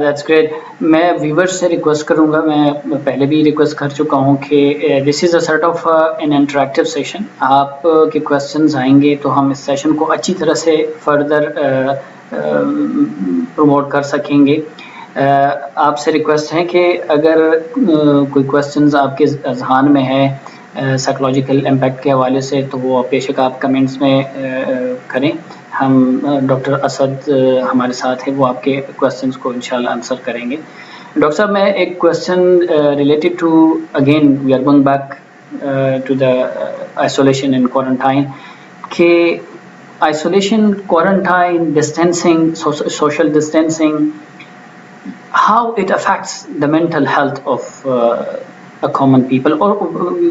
That's great. میں ویورس سے ریکویسٹ کروں گا، میں پہلے بھی ریکویسٹ کر چکا ہوں کہ this is a sort of an interactive session. آپ کے کویسچنز آئیں گے تو ہم اس سیشن کو اچھی طرح سے فردر پروموٹ کر سکیں گے. آپ سے ریکویسٹ ہے کہ اگر کوئی کویسچنز آپ کے اذہان میں ہے سائیکولوجیکل امپیکٹ کے حوالے سے تو وہ بے شک آپ کمنٹس میں کریں. ہم ڈاکٹر اسد ہمارے ساتھ ہیں، وہ آپ کے کویسچنس کو انشاءاللہ آنسر کریں گے. ڈاکٹر صاحب، میں ایک question related to again we are going back to the isolation and quarantine, کہ isolation, quarantine, distancing, social distancing, how it affects the mental health of a common people, or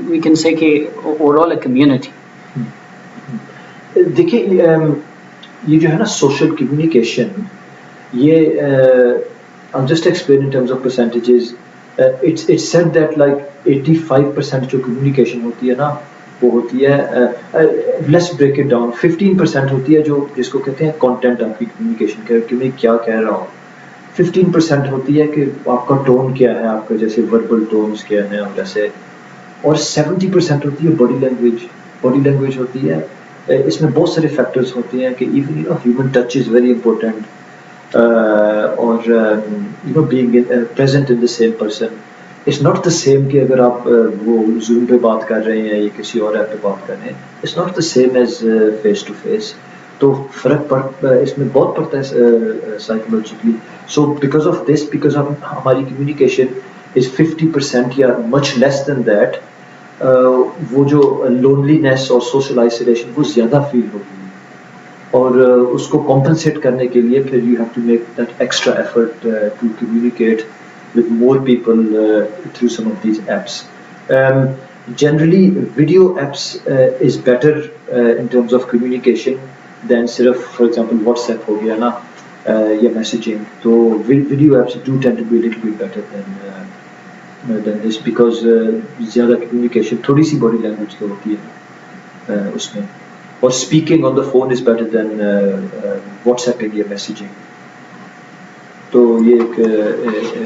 we can say کہ overall a community. دیکھیے یہ جو ہے نا سوشل کمیونیکیشن، یہ I'll just explain in terms of percentages. it's said that like 85% جو کمیونیکیشن ہوتی ہے نا وہ ہوتی ہے لیٹس بریک اٹ ڈاؤن 15% ہوتی ہے جو جس کو کہتے ہیں کانٹینٹ آپ کی کمیونیکیشن کا کہ میں کیا کہہ رہا ہوں 15% ہوتی ہے کہ آپ کا ٹون کیا ہے آپ کا جیسے وربل ٹونز کیا ہیں اور جیسے اور 70% ہوتی ہے باڈی لینگویج ہوتی ہے اس میں بہت سارے فیکٹرز ہوتے ہیں کہ even human touch is very important اور being present in the same person it's not the same کہ اگر آپ وہ زوم پہ بات کر رہے ہیں یا کسی اور ایپ پہ بات کر رہے ہیں it's not the same as face to face تو فرق اس میں بہت پڑتا ہے psychologically so because of this because of ہماری کمیونیکیشن از 50% یا مچ لیس دین دیٹ وہ جو لونلینس اور سوشل آئسولیشن وہ زیادہ فیل ہوتی ہے اور اس کو کمپنسیٹ کرنے کے لیے پھر you have to make that extra effort to communicate with more people through some of these apps. Generally, video apps is better in terms of communication than صرف for example WhatsApp ہو گیا نا یا messaging. So video apps do tend to be a little bit better than this because زیادہ communication تھوڑی سی body language کی ہوتی ہے اس میں اور speaking on the phone is better than WhatsApping یا messaging. تو یہ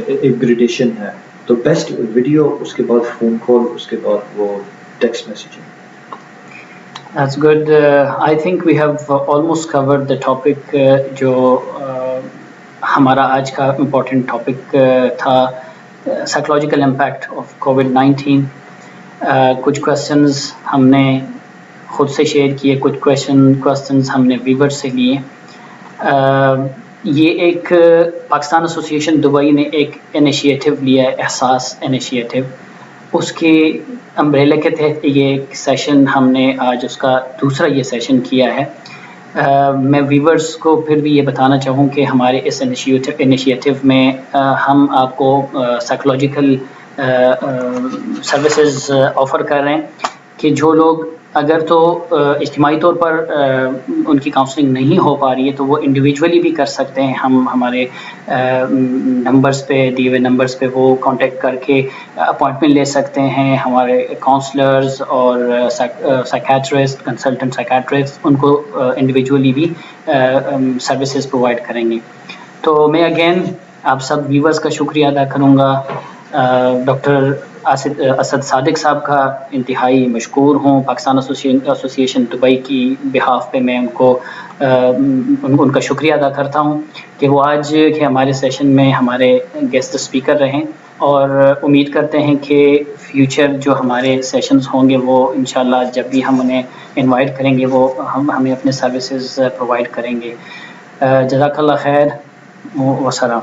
ایک گریڈیشن ہے تو بیسٹ ویڈیو اس کے بعد فون کال اس کے بعد وہ text messaging. That's good. I think we have almost covered the topic جو ہمارا آج کا امپورٹنٹ ٹاپک تھا سائیکولوجیکل امپیکٹ آف کووڈ-19. کچھ کویشچنز ہم نے خود سے شیئر کیے, کچھ کویشچنز ہم نے ویور سے لیے. یہ ایک پاکستان ایسوسی ایشن دبئی نے ایک انیشیٹو لیا ہے, احساس انیشیٹو, اس کے امبریلا کے تحت یہ سیشن ہم نے آج اس کا دوسرا یہ سیشن کیا ہے. میں ویورز کو پھر بھی یہ بتانا چاہوں کہ ہمارے اس انیشیٹو میں ہم آپ کو سائیکولوجیکل سروسز آفر کر رہے ہیں کہ جو لوگ اگر تو اجتماعی طور پر ان کی کاؤنسلنگ نہیں ہو پا رہی ہے تو وہ انڈیویجولی بھی کر سکتے ہیں. ہم ہمارے نمبرز پہ دیے ہوئے نمبرز پہ وہ کانٹیکٹ کر کے اپوائنٹمنٹ لے سکتے ہیں. ہمارے کاؤنسلرز اور سائیکیٹرسٹ, کنسلٹنٹ سائیکیٹرسٹ ان کو انڈیویجولی بھی سروسز پرووائڈ کریں گے. تو میں اگین آپ سب ویورز کا شکریہ ادا کروں گا. ڈاکٹر اسد صادق صاحب کا انتہائی مشکور ہوں. پاکستان ایسوسی ایشن دبئی کی بہاف پہ میں ان کا شکریہ ادا کرتا ہوں کہ وہ آج کے ہمارے سیشن میں ہمارے گیسٹ اسپیکر رہیں, اور امید کرتے ہیں کہ فیوچر جو ہمارے سیشنز ہوں گے وہ انشاءاللہ جب بھی ہم انہیں انوائٹ کریں گے وہ ہمیں اپنے سروسز پرووائڈ کریں گے. جزاک اللہ خیر, وسلام.